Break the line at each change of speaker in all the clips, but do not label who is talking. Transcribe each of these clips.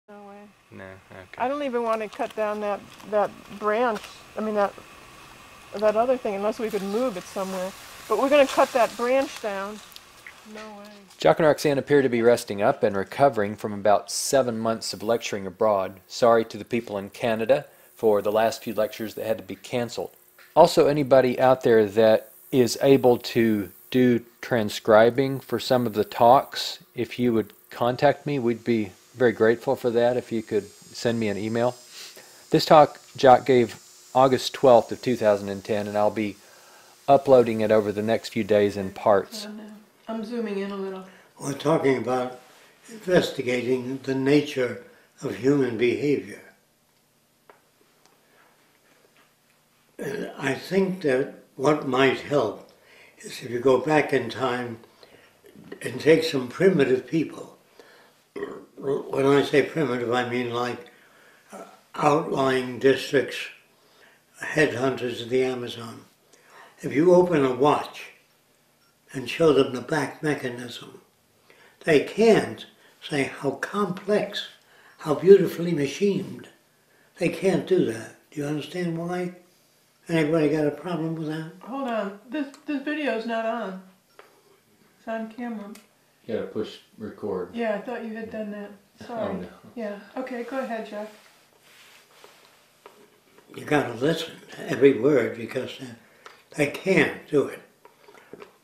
No way.
No, okay.
I don't even want to cut down that branch. I mean that other thing, unless we could move it somewhere. But we're going to cut that branch down. No way.
Jacque and Roxanne appear to be resting up and recovering from about 7 months of lecturing abroad. Sorry to the people in Canada for the last few lectures that had to be canceled. Also, anybody out there that is able to do transcribing for some of the talks, if you would contact me, we'd be very grateful for that if you could send me an email. This talk Jacque gave August 12th of 2010, and I'll be uploading it over the next few days in parts.
I'm zooming in a little.
We're talking about investigating the nature of human behavior. I think that what might help is if you go back in time and take some primitive people. When I say primitive, I mean like outlying districts, headhunters of the Amazon. If you open a watch and show them the back mechanism, they can't say how complex, how beautifully machined. They can't do that. Do you understand why? Anybody got a problem with that?
Hold on. This video's not on. It's on camera.
You gotta push record.
Yeah, I thought you had done that. Sorry.
Oh, no.
Yeah. Okay, go ahead, Jeff.
You gotta listen to every word because they can't do it.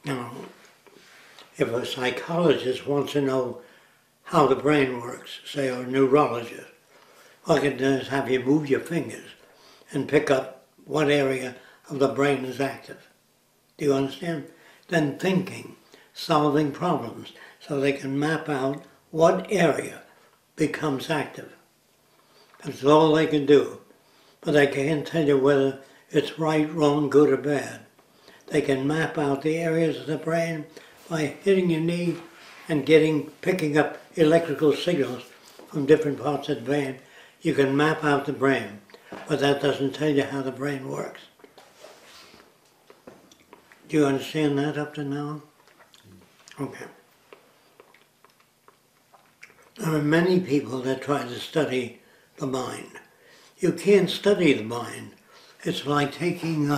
Now, if a psychologist wants to know how the brain works, say, or a neurologist, all I can do is have you move your fingers and pick up what area of the brain is active. Do you understand? Then thinking, solving problems, so they can map out what area becomes active. That's all they can do. But they can't tell you whether it's right, wrong, good, or bad. They can map out the areas of the brain by hitting your knee and picking up electrical signals from different parts of the brain. You can map out the brain, but that doesn't tell you how the brain works. Do you understand that up to now? Okay. There are many people that try to study the mind. You can't study the mind. It's like taking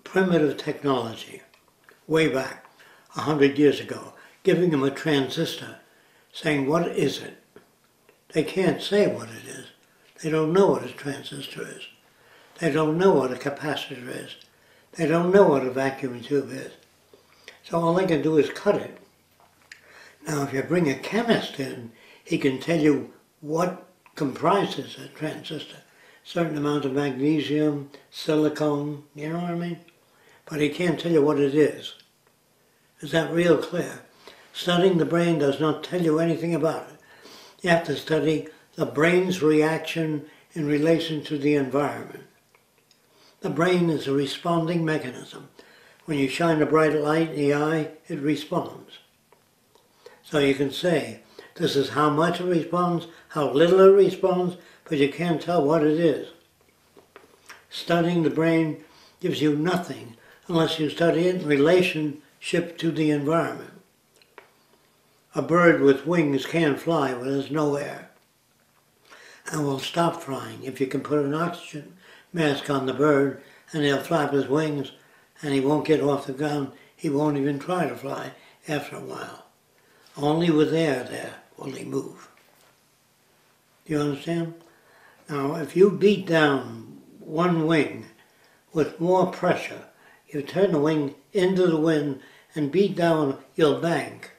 primitive technology way back 100 years ago, giving them a transistor, saying, what is it? They can't say what it is. They don't know what a transistor is. They don't know what a capacitor is. They don't know what a vacuum tube is. So all they can do is cut it. Now if you bring a chemist in, he can tell you what comprises a transistor. Certain amount of magnesium, silicone, you know what I mean? But he can't tell you what it is. Is that real clear? Studying the brain does not tell you anything about it. You have to study the brain's reaction in relation to the environment. The brain is a responding mechanism. When you shine a bright light in the eye, it responds. So you can say, this is how much it responds, how little it responds, but you can't tell what it is. Studying the brain gives you nothing unless you study it in relationship to the environment. A bird with wings can't fly when there's no air, and will stop flying if you can put an oxygen mask on the bird, and he'll flap his wings and he won't get off the ground. He won't even try to fly after a while. Only with air there will he move. Do you understand? Now, if you beat down one wing with more pressure, you turn the wing into the wind and beat down your bank.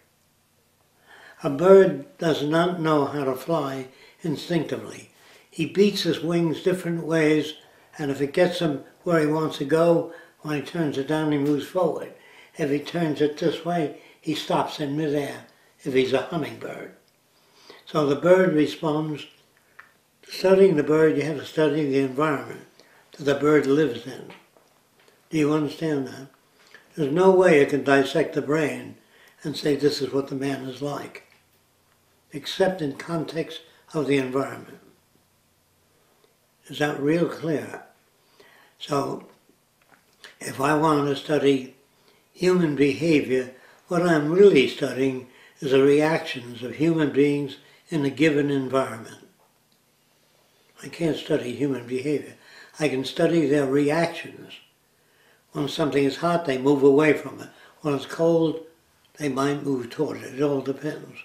A bird does not know how to fly instinctively. He beats his wings different ways, and if it gets him where he wants to go, when he turns it down, he moves forward. If he turns it this way, he stops in midair, if he's a hummingbird. So the bird responds. Studying the bird, you have to study the environment that the bird lives in. Do you understand that? There's no way you can dissect the brain and say this is what the man is like, except in context of the environment. Is that real clear? So, if I want to study human behavior, what I'm really studying is the reactions of human beings in a given environment. I can't study human behavior. I can study their reactions. When something is hot, they move away from it. When it's cold, they might move toward it. It all depends.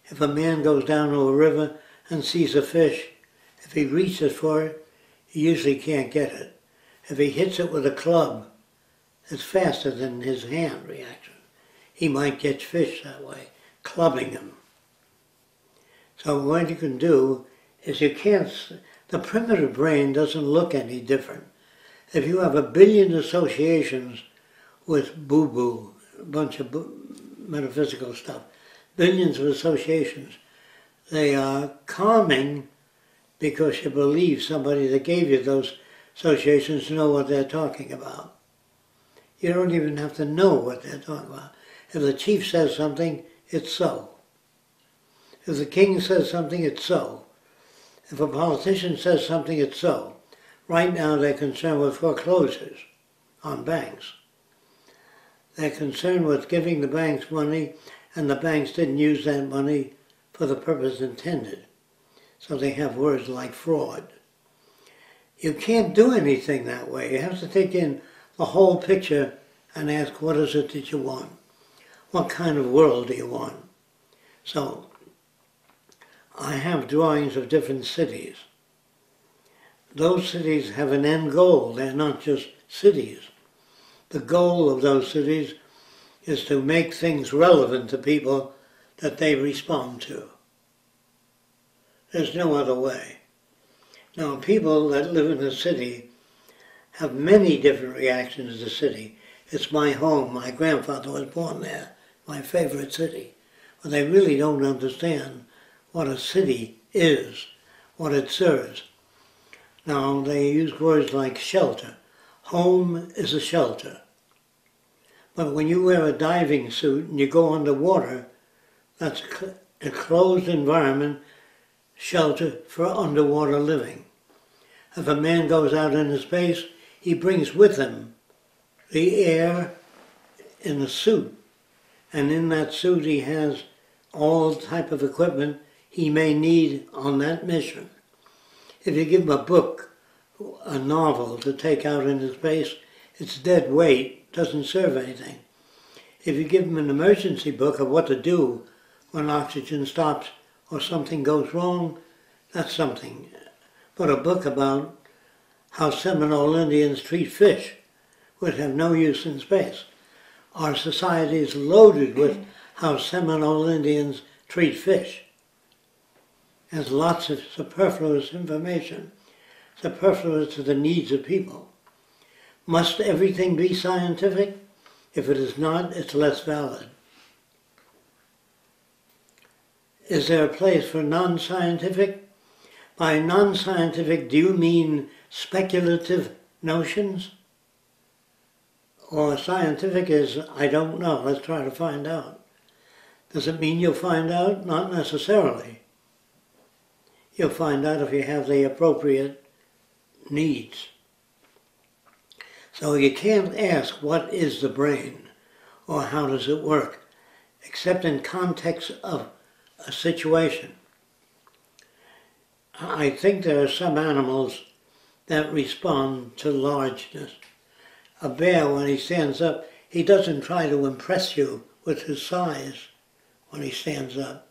If a man goes down to a river and sees a fish, if he reaches for it, he usually can't get it. If he hits it with a club, it's faster than his hand reaction. He might catch fish that way, clubbing them. So what you can do is the primitive brain doesn't look any different. If you have 1 billion associations with boo-boo, a bunch of metaphysical stuff, billions of associations, they are calming because you believe somebody that gave you those associations know what they're talking about. You don't even have to know what they're talking about. If the chief says something, it's so. If the king says something, it's so. If a politician says something, it's so. Right now they're concerned with foreclosures on banks. They're concerned with giving the banks money, and the banks didn't use that money for the purpose intended. So they have words like fraud. You can't do anything that way. You have to take in the whole picture and ask, what is it that you want? What kind of world do you want? So I have drawings of different cities. Those cities have an end goal. They're not just cities. The goal of those cities is to make things relevant to people that they respond to. There's no other way. Now, people that live in a city have many different reactions to the city. It's my home. My grandfather was born there, my favorite city. But they really don't understand what a city is, what it serves. Now, they use words like shelter. Home is a shelter. But when you wear a diving suit and you go underwater, that's a closed environment, shelter for underwater living. If a man goes out into space, he brings with him the air in a suit. And in that suit he has all type of equipment he may need on that mission. If you give him a book, a novel to take out into space, it's dead weight, doesn't serve anything. If you give him an emergency book of what to do when oxygen stops or something goes wrong, that's something. But a book about how Seminole Indians treat fish would have no use in space. Our society is loaded with how Seminole Indians treat fish. There's lots of superfluous information, superfluous to the needs of people. Must everything be scientific? If it is not, it's less valid. Is there a place for non-scientific? By non-scientific, do you mean speculative notions? Or scientific is, I don't know, let's try to find out. Does it mean you'll find out? Not necessarily. You'll find out if you have the appropriate needs. So you can't ask, what is the brain? Or how does it work? Except in context of a situation. I think there are some animals that respond to largeness. A bear, when he stands up, he doesn't try to impress you with his size when he stands up.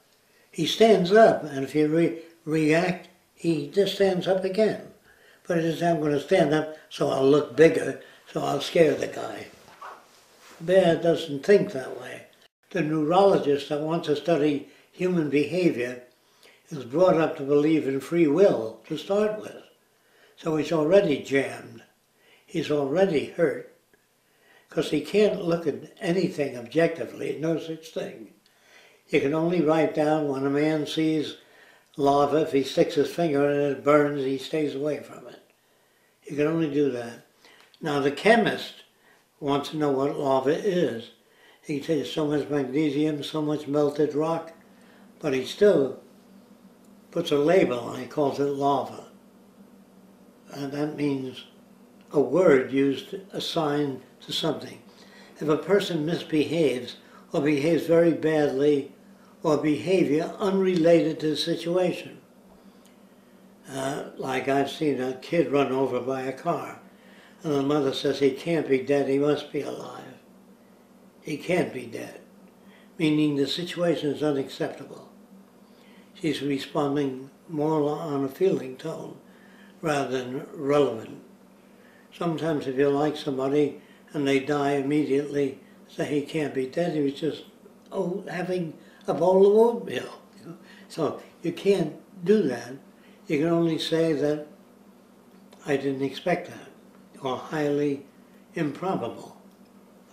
He stands up, and if you react, he just stands up again. But it is, I'm going to stand up so I'll look bigger, so I'll scare the guy. Bear doesn't think that way. The neurologist that wants to study human behavior is brought up to believe in free will to start with. So he's already jammed. He's already hurt. Because he can't look at anything objectively, no such thing. You can only write down when a man sees lava, if he sticks his finger in it, it burns, he stays away from it. You can only do that. Now the chemist wants to know what lava is. He can tell you so much magnesium, so much melted rock, but he still puts a label on it, he calls it lava. And that means a word used assigned to something. If a person misbehaves or behaves very badly, or behavior unrelated to the situation. Like I've seen a kid run over by a car, and the mother says he can't be dead, he must be alive. He can't be dead, meaning the situation is unacceptable. She's responding more on a feeling tone rather than relevant. Sometimes if you like somebody and they die immediately, say he can't be dead, he was just having a bowl of oatmeal. You know? So you can't do that. You can only say that I didn't expect that, or highly improbable.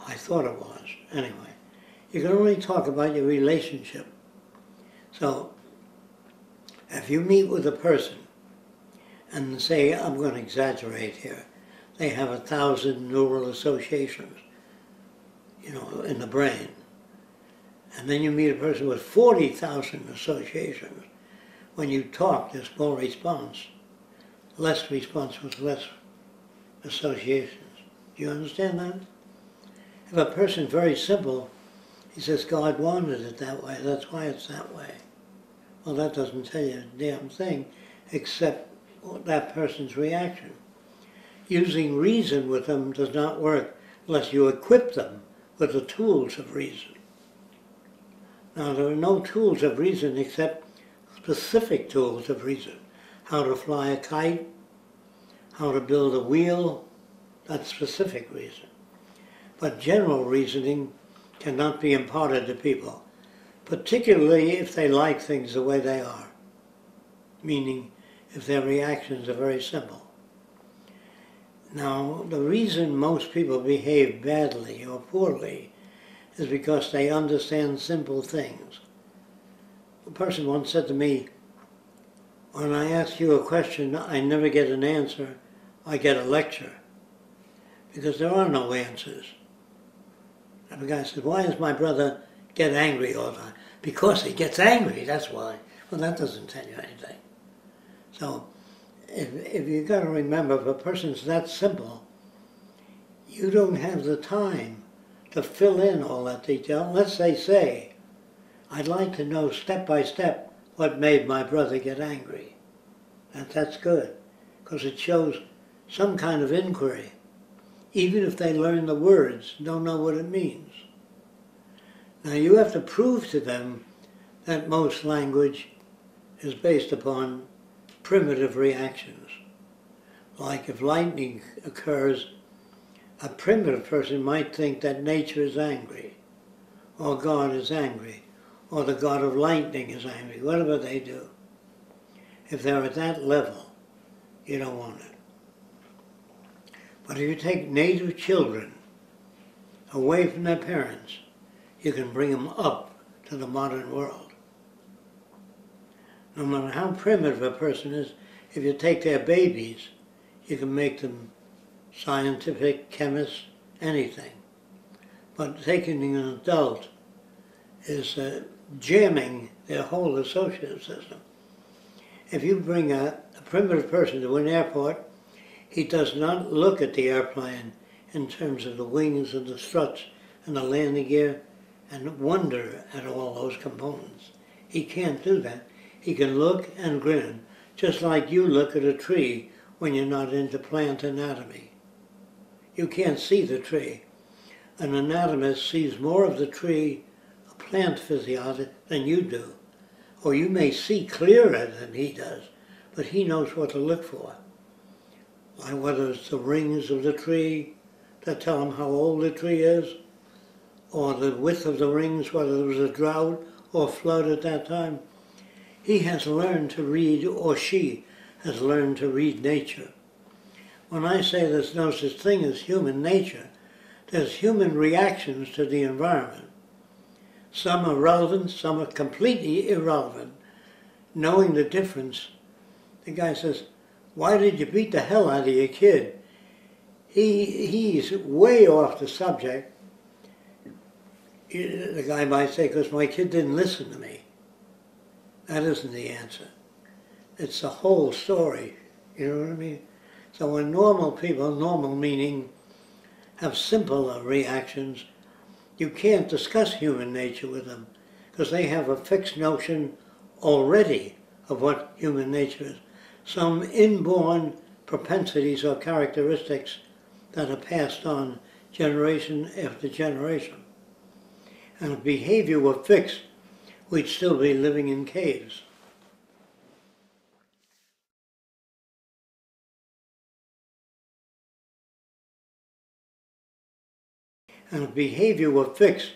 I thought it was. Anyway, you can only talk about your relationship. So if you meet with a person and say, I'm going to exaggerate here, they have 1,000 neural associations, you know, in the brain. And then you meet a person with 40,000 associations. When you talk, there's more response. Less response with less associations. Do you understand that? If a person's very simple, he says, God wanted it that way, that's why it's that way. Well, that doesn't tell you a damn thing, except that person's reaction. Using reason with them does not work unless you equip them with the tools of reason. Now, there are no tools of reason except specific tools of reason. How to fly a kite, how to build a wheel, that's specific reason. But general reasoning cannot be imparted to people, particularly if they like things the way they are, meaning if their reactions are very simple. Now, the reason most people behave badly or poorly is because they understand simple things. A person once said to me, when I ask you a question, I never get an answer, I get a lecture, because there are no answers. And the guy said, why does my brother get angry all the time? Because he gets angry, that's why. Well, that doesn't tell you anything. So, if you've got to remember, if a person's that simple, you don't have the time to fill in all that detail unless they say, I'd like to know step by step what made my brother get angry. That's good, because it shows some kind of inquiry. Even if they learn the words, don't know what it means. Now you have to prove to them that most language is based upon primitive reactions. Like if lightning occurs, a primitive person might think that nature is angry, or God is angry, or the God of lightning is angry, whatever they do. If they're at that level, you don't want it. But if you take native children away from their parents, you can bring them up to the modern world. No matter how primitive a person is, if you take their babies, you can make them scientific, chemists, anything. But taking an adult is jamming their whole associative system. If you bring a primitive person to an airport, he does not look at the airplane in terms of the wings and the struts and the landing gear and wonder at all those components. He can't do that. He can look and grin, just like you look at a tree when you're not into plant anatomy. You can't see the tree. An anatomist sees more of the tree, a plant physiologist, than you do. Or you may see clearer than he does, but he knows what to look for. Like whether it's the rings of the tree that tell him how old the tree is, or the width of the rings, whether there was a drought or flood at that time. He has learned to read, or she has learned to read nature. When I say there's no such thing as human nature, there's human reactions to the environment. Some are relevant, some are completely irrelevant. Knowing the difference, the guy says, why did you beat the hell out of your kid? He's way off the subject. The guy might say, because my kid didn't listen to me. That isn't the answer. It's the whole story. You know what I mean? So when normal people, normal meaning, have simpler reactions, You can't discuss human nature with them because they have a fixed notion already of what human nature is. Some inborn propensities or characteristics that are passed on generation after generation. And if behavior were fixed, we'd still be living in caves. And if behavior were fixed,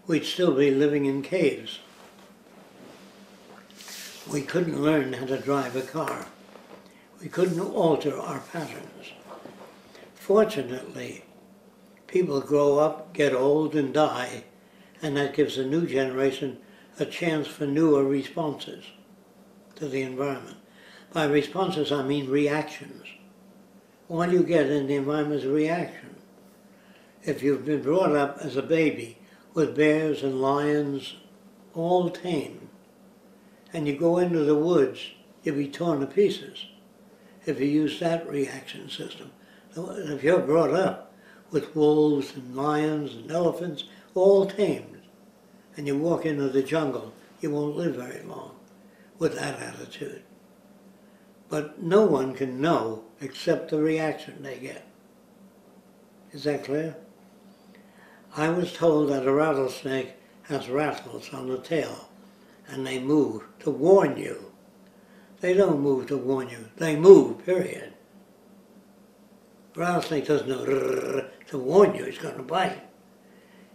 we'd still be living in caves. We couldn't learn how to drive a car. We couldn't alter our patterns. Fortunately, people grow up, get old, and die, and that gives a new generation a chance for newer responses to the environment. By responses, I mean reactions. All you get in the environment is a reaction. If you've been brought up as a baby with bears and lions, all tame, and you go into the woods, you'll be torn to pieces if you use that reaction system. If you're brought up with wolves and lions and elephants, all tamed, and you walk into the jungle, you won't live very long with that attitude. But no one can know except the reaction they get. Is that clear? I was told that a rattlesnake has rattles on the tail, and they move to warn you. They don't move to warn you. They move, period. Rattlesnake doesn't know to warn you he's going to bite.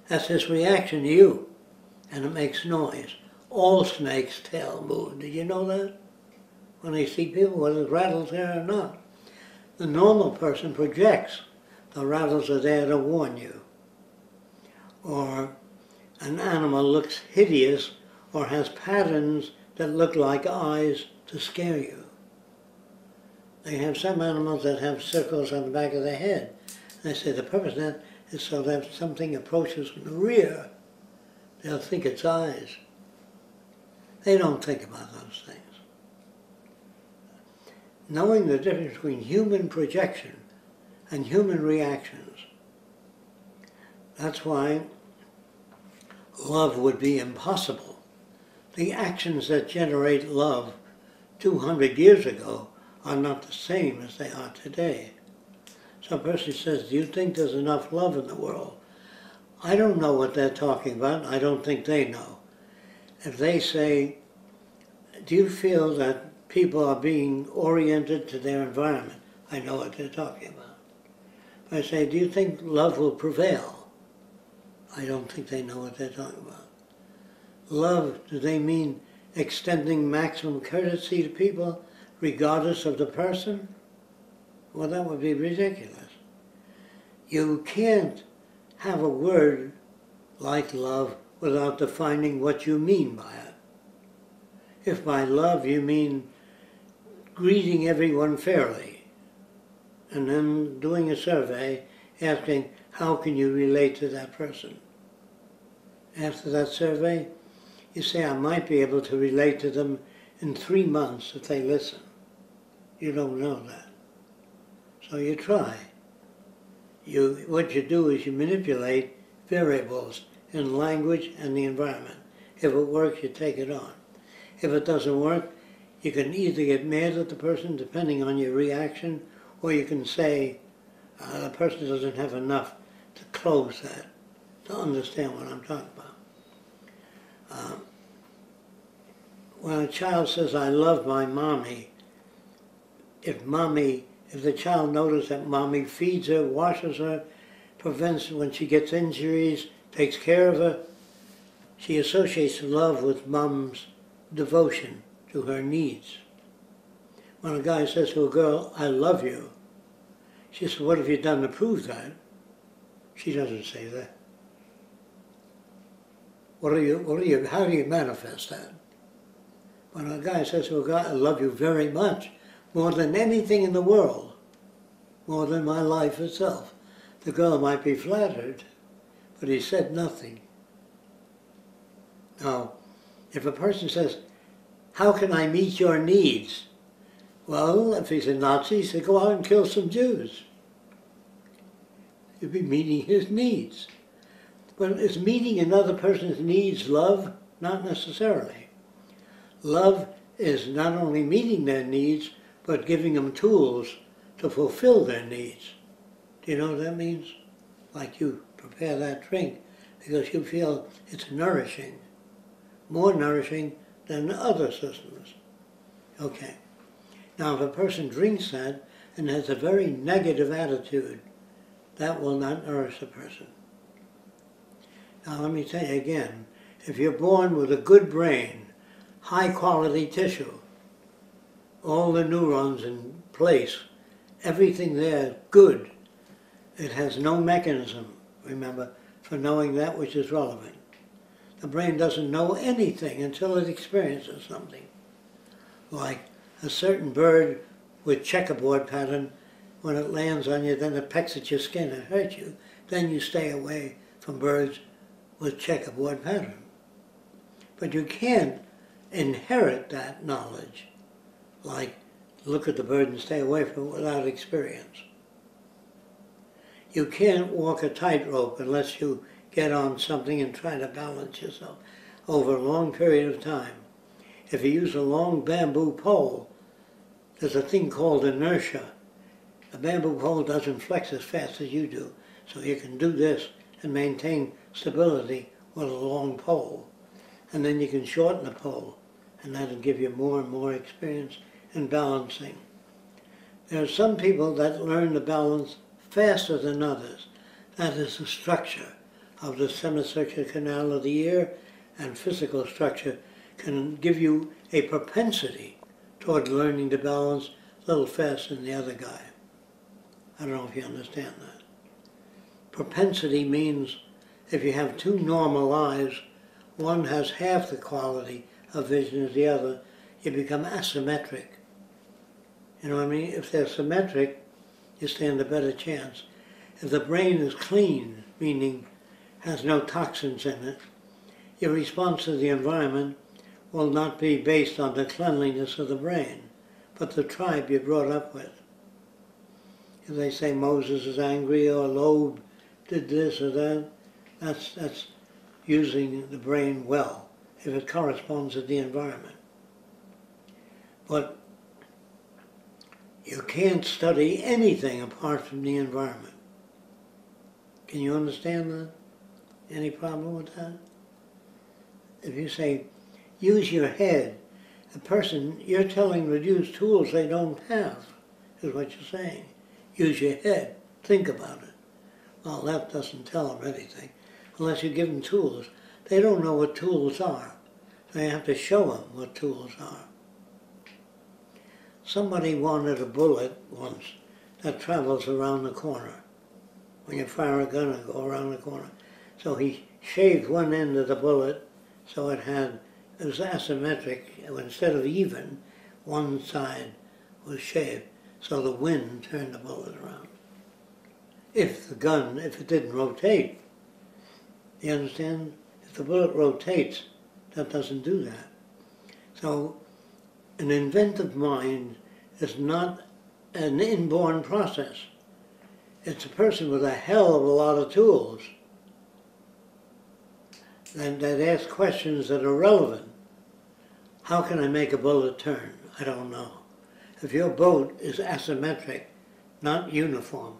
That's his reaction to you, and it makes noise. All snakes' tail move. Did you know that? When they see people, whether it rattles there or not. The normal person projects. The rattles are there to warn you. Or an animal looks hideous or has patterns that look like eyes to scare you. They have some animals that have circles on the back of their head. And they say the purpose of that is so that if something approaches from the rear, they'll think it's eyes. They don't think about those things. Knowing the difference between human projection and human reactions, that's why love would be impossible. The actions that generate love 200 years ago are not the same as they are today. So a person says, do you think there's enough love in the world? I don't know what they're talking about. I don't think they know. If they say, do you feel that people are being oriented to their environment? I know what they're talking about. If I say, do you think love will prevail? I don't think they know what they're talking about. Love, do they mean extending maximum courtesy to people regardless of the person? Well, that would be ridiculous. You can't have a word like love without defining what you mean by it. If by love you mean greeting everyone fairly, and then doing a survey asking how can you relate to that person. After that survey, you say, I might be able to relate to them in 3 months if they listen. You don't know that. So you try. What you do is you manipulate variables in language and the environment. If it works, you take it on. If it doesn't work, you can either get mad at the person, depending on your reaction, or you can say, the person doesn't have enough to close that, to understand what I'm talking about. When a child says, I love my mommy, if the child notices that mommy feeds her, washes her, prevents when she gets injuries, takes care of her, she associates love with mom's devotion to her needs. When a guy says to a girl, I love you, she says, what have you done to prove that? She doesn't say that. How do you manifest that? When a guy says to a girl, I love you very much, more than anything in the world, more than my life itself, the girl might be flattered, but he said nothing. Now, if a person says, how can I meet your needs? Well, if he's a Nazi, he said, go out and kill some Jews. You'd be meeting his needs. But is meeting another person's needs love? Not necessarily. Love is not only meeting their needs, but giving them tools to fulfill their needs. Do you know what that means? Like you prepare that drink because you feel it's nourishing, more nourishing than other systems. Okay. Now if a person drinks that and has a very negative attitude, that will not nourish the person. Now let me tell you again, if you're born with a good brain, high quality tissue, all the neurons in place, everything there good, it has no mechanism, remember, for knowing that which is relevant. The brain doesn't know anything until it experiences something. Like a certain bird with checkerboard pattern, when it lands on you, then it pecks at your skin and hurts you. Then you stay away from birds with checkerboard pattern. But you can't inherit that knowledge, like look at the bird and stay away from it without experience. You can't walk a tightrope unless you get on something and try to balance yourself over a long period of time. If you use a long bamboo pole, there's a thing called inertia. A bamboo pole doesn't flex as fast as you do, so you can do this and maintain stability with a long pole. And then you can shorten the pole, and that'll give you more and more experience in balancing. There are some people that learn to balance faster than others. That is the structure of the semicircular canal of the ear, and physical structure can give you a propensity toward learning to balance a little faster than the other guy. I don't know if you understand that. Propensity means if you have two normal eyes, one has half the quality of vision as the other, you become asymmetric. You know what I mean? If they're symmetric, you stand a better chance. If the brain is clean, meaning has no toxins in it, your response to the environment will not be based on the cleanliness of the brain, but the tribe you're brought up with. If they say Moses is angry or Loeb did this or that, that's using the brain well, if it corresponds to the environment. But you can't study anything apart from the environment. Can you understand that? Any problem with that? If you say, use your head, the person you're telling to use tools they don't have, is what you're saying. Use your head, think about it. Well, that doesn't tell them anything, unless you give them tools. They don't know what tools are. They have to show them what tools are. Somebody wanted a bullet once that travels around the corner. When you fire a gun, it'll go around the corner. So he shaved one end of the bullet so it was asymmetric. Instead of even, one side was shaved. So the wind turned the bullet around. If it didn't rotate, you understand? If the bullet rotates, that doesn't do that. So an inventive mind is not an inborn process. It's a person with a hell of a lot of tools that ask questions that are relevant. How can I make a bullet turn? I don't know. If your boat is asymmetric, not uniform,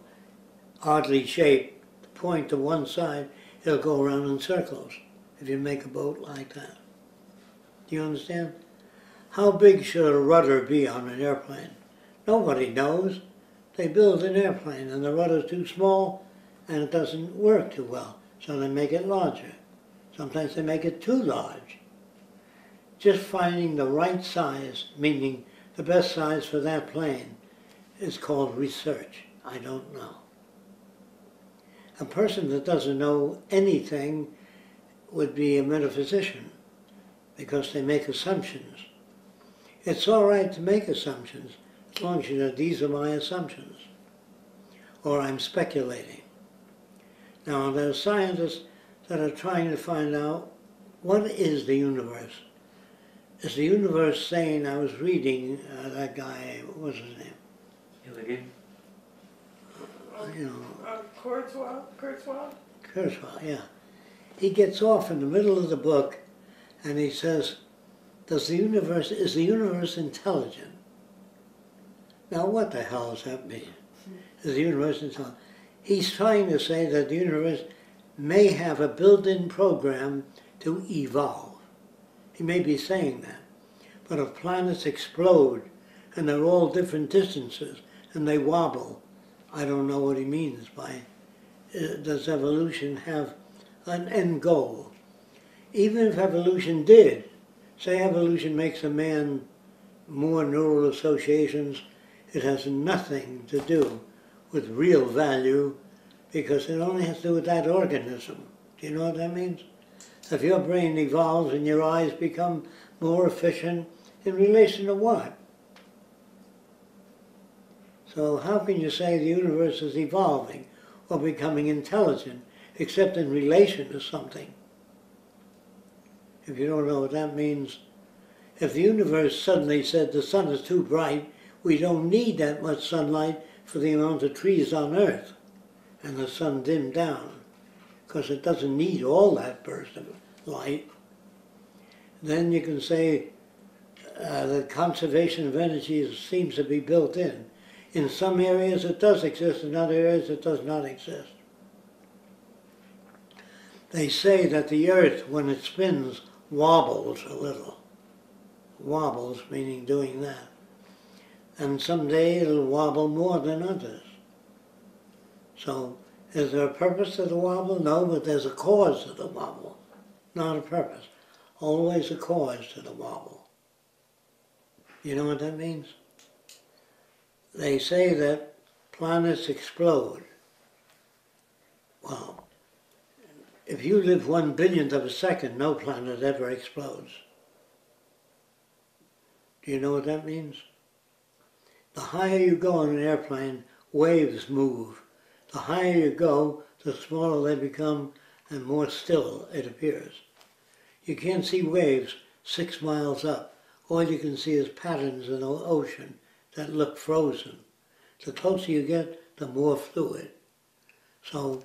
oddly shaped, point to one side, it'll go around in circles if you make a boat like that. Do you understand? How big should a rudder be on an airplane? Nobody knows. They build an airplane and the rudder's too small and it doesn't work too well, so they make it larger. Sometimes they make it too large. Just finding the right size, meaning the best size for that plane, is called research. I don't know. A person that doesn't know anything would be a metaphysician because they make assumptions. It's all right to make assumptions as long as you know these are my assumptions or I'm speculating. Now there are scientists that are trying to find out what is the universe. Is the universe saying, I was reading that guy, what was his name?
Illigan?
Kurzweil?
Kurzweil, yeah. he gets off in the middle of the book and he says, is the universe intelligent? Now what the hell does that mean? Is the universe intelligent? He's trying to say that the universe may have a built-in program to evolve. He may be saying that. But if planets explode and they're all different distances and they wobble, I don't know what he means by does evolution have an end goal. Even if evolution did, say evolution makes a man more neural associations, it has nothing to do with real value because it only has to do with that organism. Do you know what that means? If your brain evolves and your eyes become more efficient, in relation to what? So how can you say the universe is evolving or becoming intelligent except in relation to something? If you don't know what that means, if the universe suddenly said the sun is too bright, we don't need that much sunlight for the amount of trees on Earth, and the sun dimmed down, because it doesn't need all that burst of light, then you can say that conservation of energy seems to be built in. In some areas it does exist, in other areas it does not exist. They say that the Earth, when it spins, wobbles a little. Wobbles, meaning doing that. And someday it'll wobble more than others. So, is there a purpose to the wobble? No, but there's a cause to the wobble. Not a purpose. Always a cause to the wobble. You know what that means? They say that planets explode. Well, if you live 1/1000th of a second, no planet ever explodes. Do you know what that means? The higher you go in an airplane, waves move. The higher you go, the smaller they become and more still it appears. You can't see waves 6 miles up. All you can see is patterns in the ocean that look frozen. The closer you get, the more fluid. So,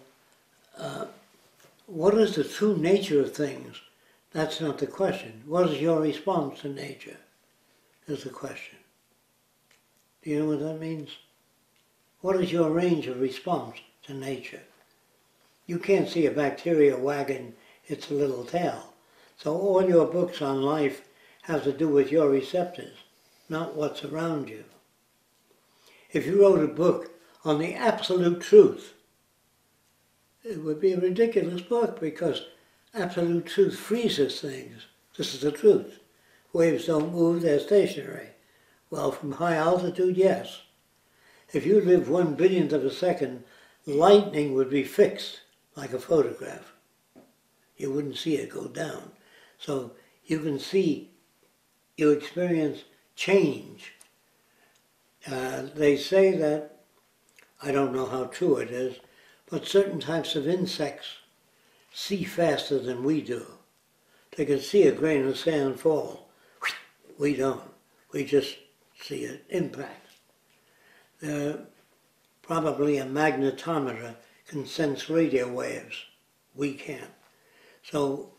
what is the true nature of things? That's not the question. What is your response to nature? Is the question. Do you know what that means? What is your range of response to nature? You can't see a bacteria wagging its little tail. So all your books on life have to do with your receptors, not what's around you. If you wrote a book on the absolute truth, it would be a ridiculous book because absolute truth freezes things. This is the truth. Waves don't move, they're stationary. Well, from high altitude, yes. If you live 1/1000th of a second, lightning would be fixed like a photograph. You wouldn't see it go down. So you can see, you experience change. They say that, I don't know how true it is, but certain types of insects see faster than we do. They can see a grain of sand fall. We don't. We just see an impact. Probably a magnetometer can sense radio waves. We can't. So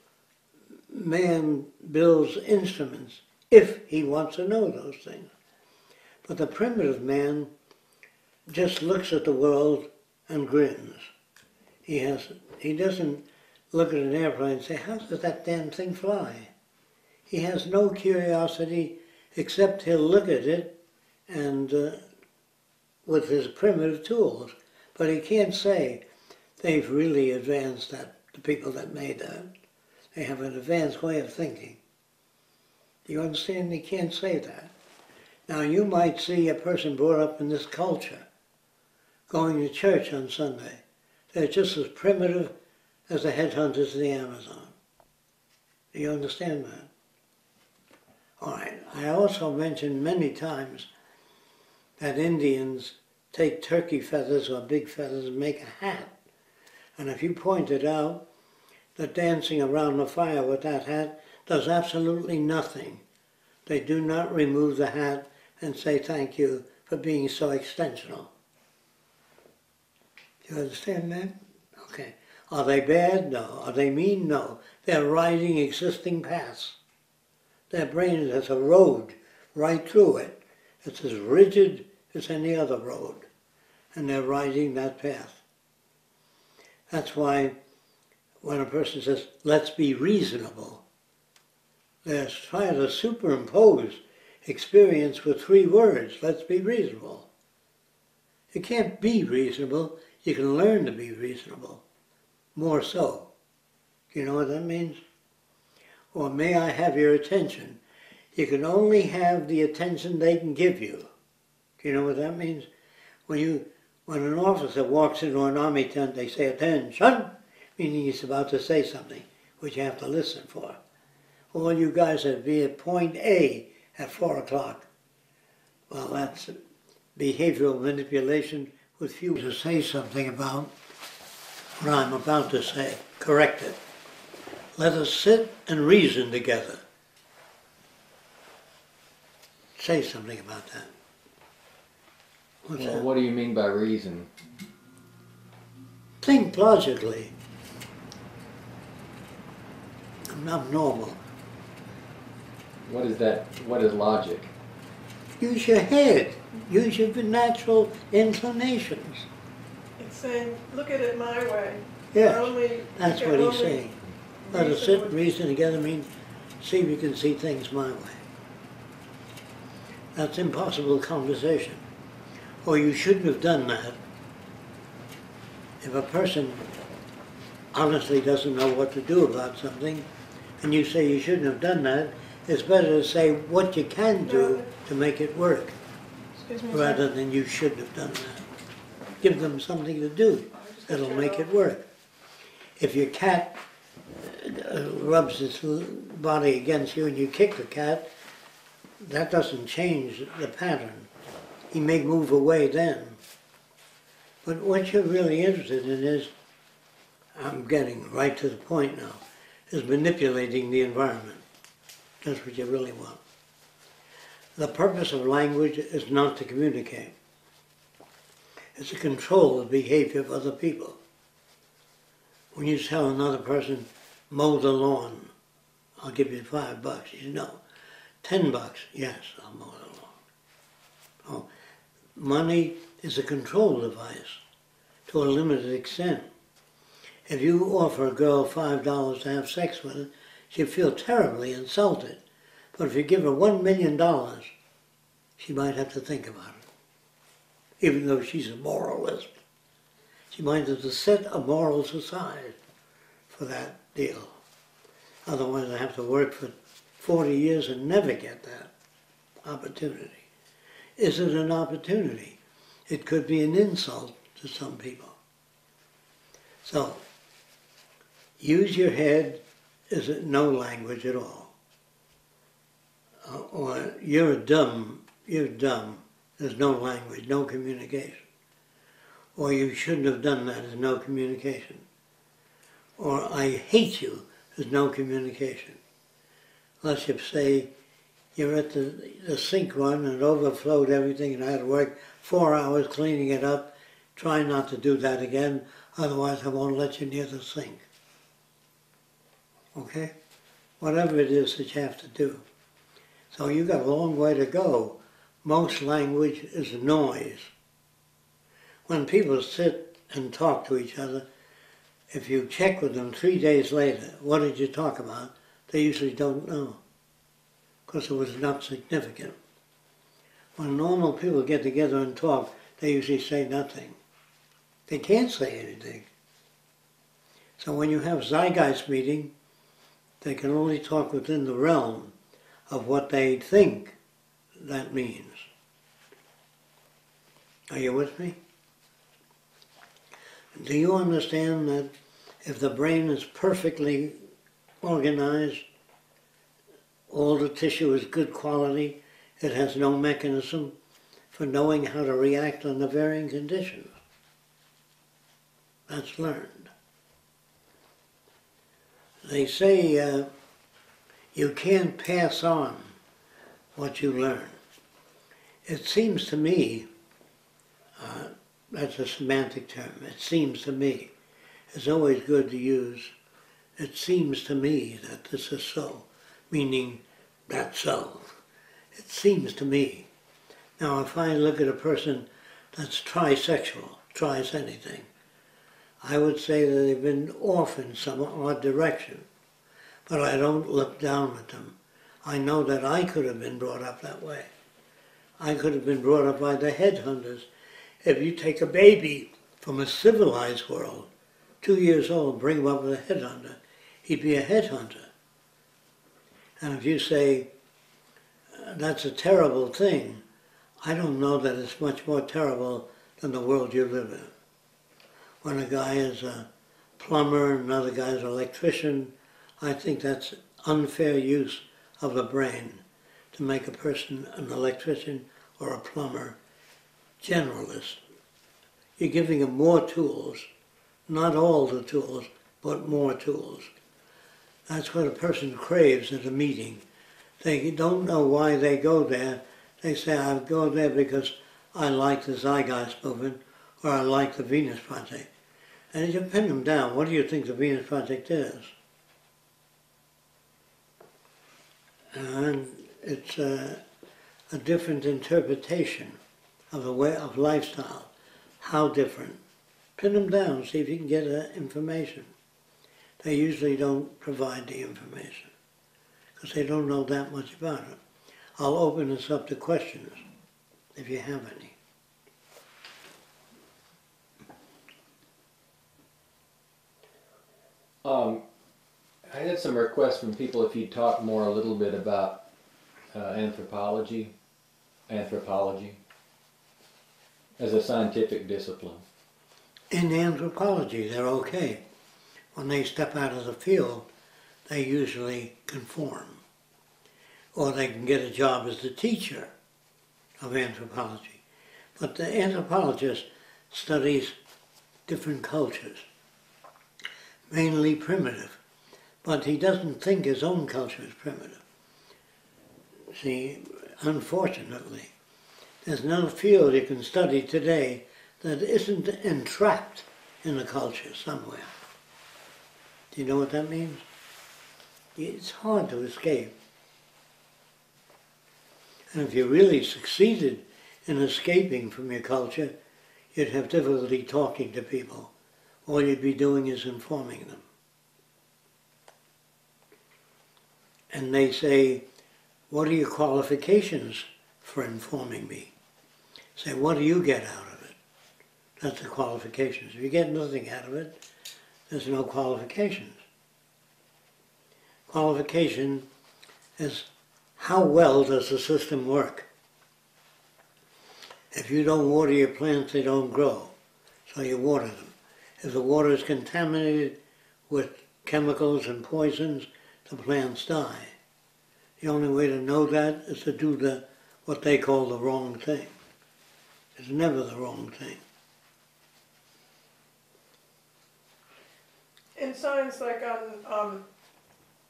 man builds instruments if he wants to know those things. But the primitive man just looks at the world and grins. He doesn't look at an airplane and say, how does that damn thing fly? He has no curiosity except he'll look at it and with his primitive tools. But he can't say they've really advanced that, the people that made that. They have an advanced way of thinking. Do you understand? He can't say that. Now you might see a person brought up in this culture going to church on Sunday. They're just as primitive as the headhunters in the Amazon. Do you understand that? All right. I also mentioned many times that Indians take turkey feathers or big feathers and make a hat. And if you pointed out that dancing around the fire with that hat does absolutely nothing. They do not remove the hat and say thank you for being so extensional. Do you understand that? Okay. Are they bad? No. Are they mean? No. They're riding existing paths. Their brain has a road right through it. It's as rigid as any other road. And they're riding that path. That's why when a person says, let's be reasonable, they're trying to superimpose experience with 3 words, let's be reasonable. You can't be reasonable, you can learn to be reasonable. More so. You know what that means? Or may I have your attention? You can only have the attention they can give you. You know what that means? When an officer walks into an army tent, they say, attention, meaning he's about to say something, which you have to listen for. All you guys are be at point A at 4 o'clock. Well, that's behavioral manipulation with few to say something about what I'm about to say. Correct it. Let us sit and reason together. Say something about that. What's that?
What do you mean by reason?
Think logically. I'm not normal.
What is that? What is logic?
Use your head. Use your natural inclinations.
It's saying, look at it my way.
Yes,
Only,
that's
you
what
can
he's
only
saying. Let us sit and reason together means see if you can see things my way. That's impossible conversation. Or you shouldn't have done that. If a person honestly doesn't know what to do about something, and you say you shouldn't have done that, it's better to say what you can do to make it work,
Excuse me,
rather than you shouldn't have done that. Give them something to do that'll make it work. If your cat rubs its body against you and you kick the cat, that doesn't change the pattern. He may move away then. But what you're really interested in is, I'm getting right to the point now, is manipulating the environment. That's what you really want. The purpose of language is not to communicate. It's to control the behavior of other people. When you tell another person, mow the lawn, I'll give you $5. You say, no. $10, yes, I'll mow the lawn. Oh, money is a control device to a limited extent. If you offer a girl $5 to have sex with her, she'll feel terribly insulted. But if you give her $1 million, she might have to think about it. Even though she's a moralist. She might have to set a morals aside for that deal. Otherwise I have to work for 40 years and never get that opportunity. Is it an opportunity? It could be an insult to some people. So, use your head is no language at all. Or you're dumb, there's no language, no communication. Or you shouldn't have done that, there's no communication. Or I hate you, there's no communication. Unless you say, you're at the sink run and it overflowed everything and I had to work 4 hours cleaning it up. Try not to do that again, otherwise I won't let you near the sink. Okay? Whatever it is that you have to do. So you've got a long way to go. Most language is noise. When people sit and talk to each other, if you check with them 3 days later, what did you talk about? They usually don't know, because it was not significant. When normal people get together and talk, they usually say nothing. They can't say anything. So when you have zeitgeist meeting, they can only talk within the realm of what they think that means. Are you with me? Do you understand that if the brain is perfectly organized, all the tissue is good quality, it has no mechanism for knowing how to react under varying conditions? That's learned. They say you can't pass on what you learn. It seems to me, that's a semantic term, it seems to me, it's always good to use, "It seems to me that this is so," meaning that's so. It seems to me. Now, if I look at a person that's trisexual, tries anything, I would say that they've been off in some odd direction. But I don't look down at them. I know that I could have been brought up that way. I could have been brought up by the headhunters. If you take a baby from a civilized world, 2 years old, bring him up with a headhunter, he'd be a headhunter. And if you say, that's a terrible thing, I don't know that it's much more terrible than the world you live in. When a guy is a plumber and another guy is an electrician, I think that's unfair use of the brain to make a person an electrician or a plumber generalist. You're giving him more tools, not all the tools, but more tools. That's what a person craves at a meeting. They don't know why they go there. They say, I go there because I like the Zeitgeist movement or I like the Venus Project. And you pin them down. What do you think the Venus Project is? And it's a different interpretation of the way of lifestyle. How different? Pin them down, see if you can get information. They usually don't provide the information because they don't know that much about it. I'll open this up to questions if you have any.
I had some requests from people if you'd talk more a little bit about anthropology as a scientific discipline.
In anthropology, they're okay. When they step out of the field, they usually conform. Or they can get a job as the teacher of anthropology. But the anthropologist studies different cultures, mainly primitive. But he doesn't think his own culture is primitive. See, unfortunately, there's no field you can study today that isn't entrapped in a culture somewhere. Do you know what that means? It's hard to escape. And if you really succeeded in escaping from your culture, you'd have difficulty talking to people. All you'd be doing is informing them. And they say, what are your qualifications for informing me? Say, what do you get out of it? That's the qualifications. If you get nothing out of it, there's no qualifications. Qualification is how well does the system work? If you don't water your plants, they don't grow. So you water them. If the water is contaminated with chemicals and poisons, the plants die. The only way to know that is to do what they call the wrong thing. It's never the wrong thing.
In science, like on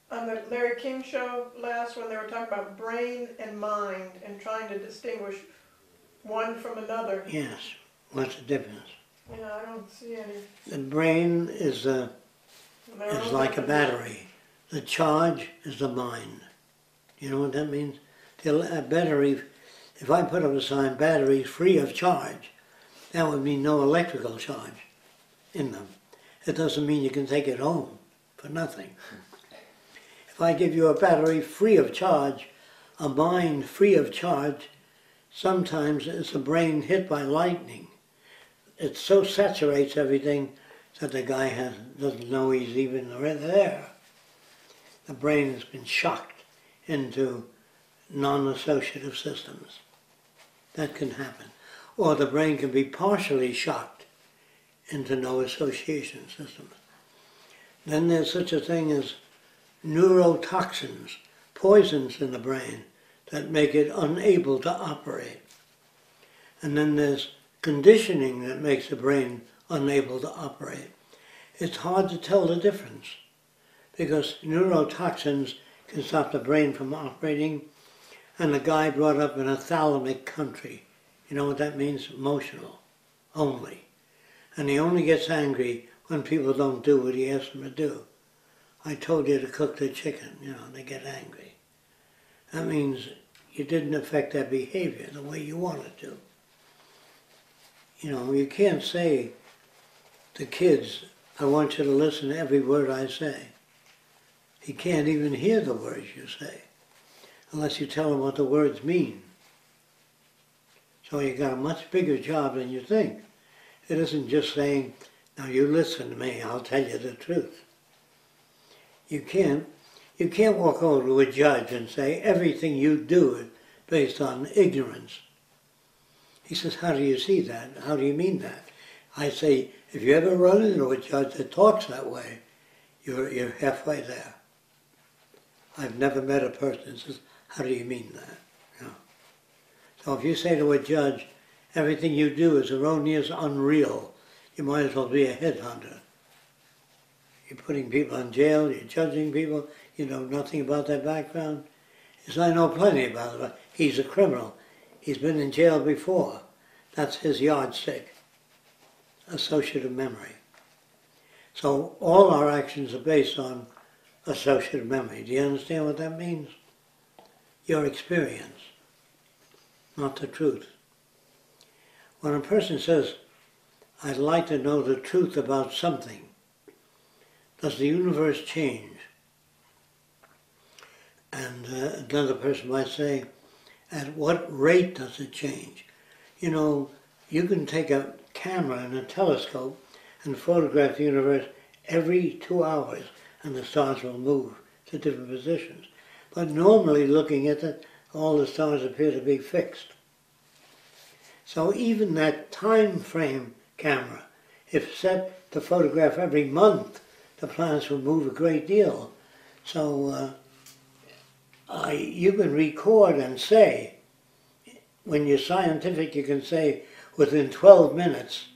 the Larry King show last, when they were talking about brain and mind and trying to distinguish one from another.
Yes. What's the difference?
Yeah, I don't see any.
The brain is like a battery. The charge is the mind. You know what that means? A battery, if I put up a sign, batteries free of charge, that would mean no electrical charge in them. It doesn't mean you can take it home for nothing. If I give you a battery free of charge, a mind free of charge, sometimes it's a brain hit by lightning. It so saturates everything that the guy doesn't know he's even there. The brain has been shocked into non-associative systems. That can happen. Or the brain can be partially shocked into no association systems. Then there's such a thing as neurotoxins, poisons in the brain that make it unable to operate. And then there's conditioning that makes the brain unable to operate. It's hard to tell the difference because neurotoxins can stop the brain from operating, and a guy brought up in a thalamic country, you know what that means? Emotional, only. And he only gets angry when people don't do what he asks them to do. I told you to cook the chicken, they get angry. That means you didn't affect their behavior the way you wanted to. You can't say to kids, I want you to listen to every word I say. He can't even hear the words you say unless you tell him what the words mean. So you got a much bigger job than you think. It isn't just saying, now you listen to me, I'll tell you the truth. You can't walk over to a judge and say everything you do is based on ignorance. He says, how do you see that? How do you mean that? I say, if you ever run into a judge that talks that way, you're halfway there. I've never met a person that says, how do you mean that? So if you say to a judge, everything you do is erroneous, unreal, you might as well be a headhunter. You're putting people in jail, you're judging people, you know nothing about their background. He says, I know plenty about it. He's a criminal. He's been in jail before. That's his yardstick. Associative memory. So all our actions are based on associative memory. Do you understand what that means? Your experience, not the truth. When a person says, I'd like to know the truth about something, does the universe change? And another person might say, at what rate does it change? You can take a camera and a telescope and photograph the universe every 2 hours and the stars will move to different positions. But normally looking at it, all the stars appear to be fixed. So even that time frame camera, if set to photograph every month, the planets will move a great deal. So you can record and say, when you're scientific, you can say, within 12 minutes,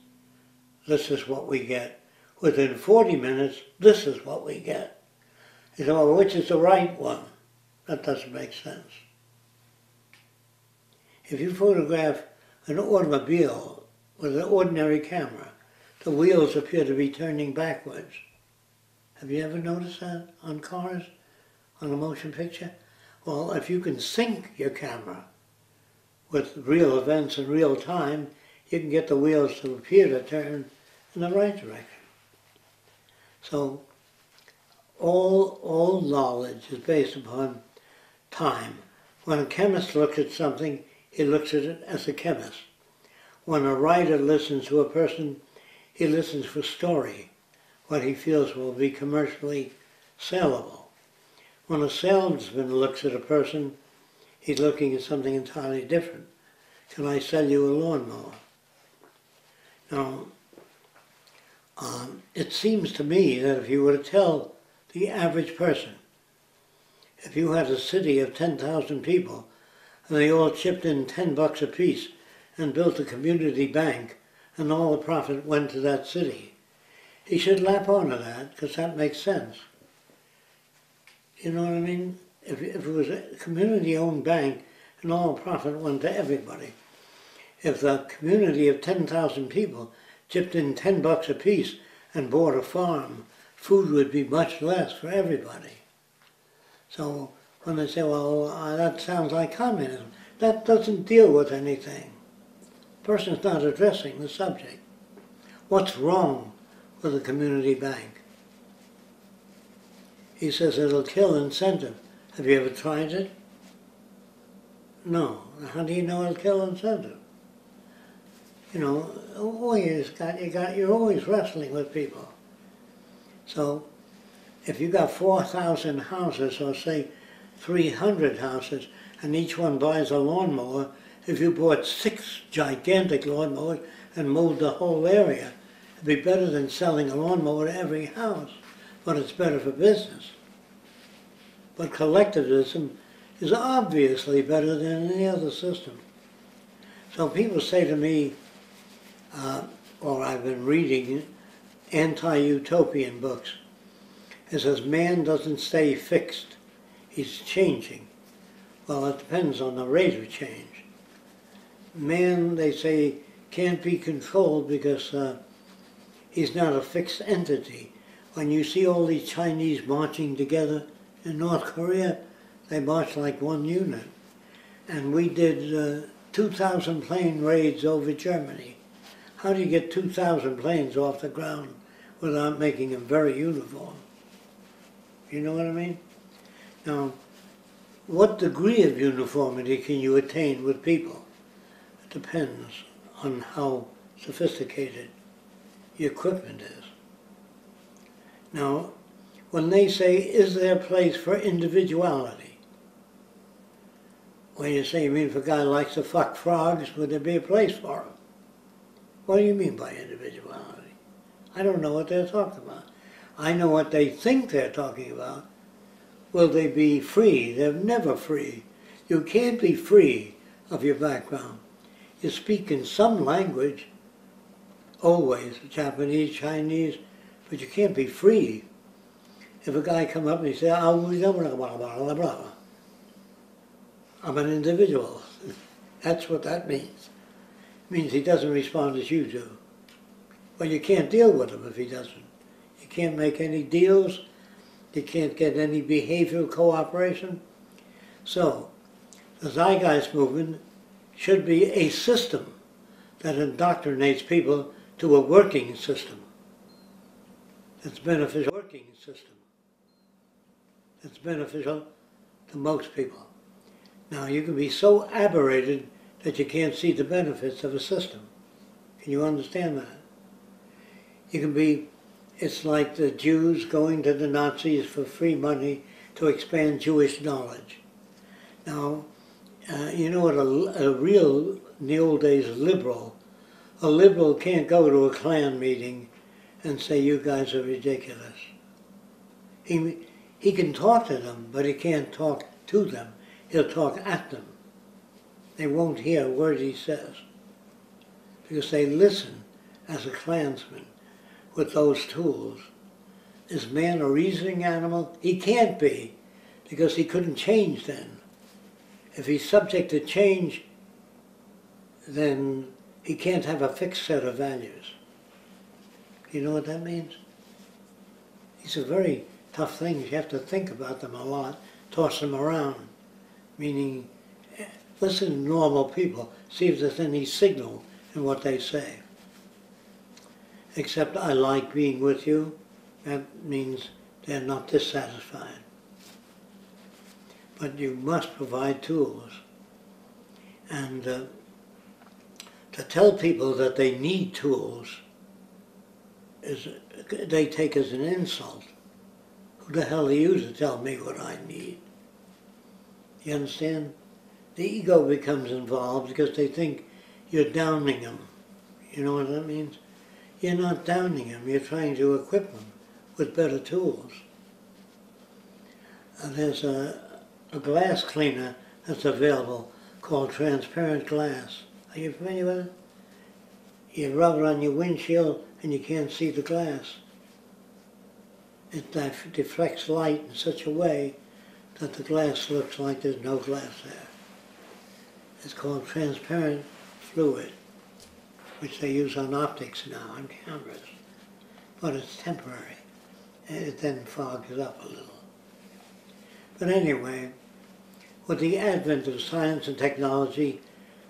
this is what we get. Within 40 minutes, this is what we get. You say, well, which is the right one? That doesn't make sense. If you photograph an automobile with an ordinary camera, the wheels appear to be turning backwards. Have you ever noticed that on cars, on a motion picture? Well, if you can sync your camera with real events in real time, you can get the wheels to appear to turn in the right direction. So all knowledge is based upon time. When a chemist looks at something, he looks at it as a chemist. When a writer listens to a person, he listens for story, what he feels will be commercially saleable. When a salesman looks at a person, he's looking at something entirely different. Can I sell you a lawnmower? Now, it seems to me that if you were to tell the average person, if you had a city of 10,000 people and they all chipped in $10 apiece and built a community bank and all the profit went to that city, he should lap onto that because that makes sense. You know what I mean? If it was a community-owned bank and all the profit went to everybody, if the community of 10,000 people chipped in $10 apiece and bought a farm, food would be much less for everybody. So when they say, well, that sounds like communism, that doesn't deal with anything. The person's not addressing the subject. What's wrong with a community bank? He says it'll kill incentive. Have you ever tried it? No. How do you know it'll kill incentive? You're always wrestling with people. So if you got 4,000 houses, or say 300 houses, and each one buys a lawnmower, if you bought 6 gigantic lawnmowers and mowed the whole area, it'd be better than selling a lawnmower to every house, but it's better for business. But collectivism is obviously better than any other system. So people say to me, or I've been reading anti-utopian books. It says man doesn't stay fixed, he's changing. Well, it depends on the rate of change. Man, they say, can't be controlled because He's not a fixed entity. When you see all these Chinese marching together in North Korea, they march like one unit. And we did 2,000 plane raids over Germany. How do you get 2,000 planes off the ground without making them very uniform? You know what I mean? Now, what degree of uniformity can you attain with people? It depends on how sophisticated the equipment is. Now, when they say, is there a place for individuality? When you say, you mean if a guy likes to fuck frogs, would there be a place for him? What do you mean by individuality? I don't know what they're talking about. I know what they think they're talking about. Will they be free? They're never free. You can't be free of your background. You speak in some language, always, Japanese, Chinese, but you can't be free. If a guy come up and he say, I'm an individual. That's what that means. It means he doesn't respond as you do. Well, you can't deal with him if he doesn't. You can't make any deals. You can't get any behavioral cooperation. So, the Zeitgeist movement should be a system that indoctrinates people to a working system that's beneficial. Working system that's beneficial to most people. Now, you can be so aberrated that you can't see the benefits of a system. Can you understand that? You can be, it's like the Jews going to the Nazis for free money to expand Jewish knowledge. Now, you know what a real, in the old days, a liberal can't go to a Klan meeting and say, you guys are ridiculous. He can talk to them, but he can't talk to them. He'll talk at them. They won't hear a word he says, because they listen as a Klansman with those tools. Is man a reasoning animal? He can't be, because he couldn't change then. If he's subject to change, then he can't have a fixed set of values. You know what that means? These are very tough things. You have to think about them a lot, toss them around, meaning listen to normal people, see if there's any signal in what they say. Except I like being with you, that means they're not dissatisfied. But you must provide tools. And to tell people that they need tools, they take as an insult. Who the hell are you to tell me what I need? You understand? The ego becomes involved because they think you're downing them. You know what that means? You're not downing them, you're trying to equip them with better tools. There's a glass cleaner that's available called transparent glass. Are you familiar with it? You rub it on your windshield and you can't see the glass. It deflects light in such a way that the glass looks like there's no glass there. It's called transparent fluid, which they use on optics now, on cameras. But it's temporary. It then fogs it up a little. But anyway, with the advent of science and technology,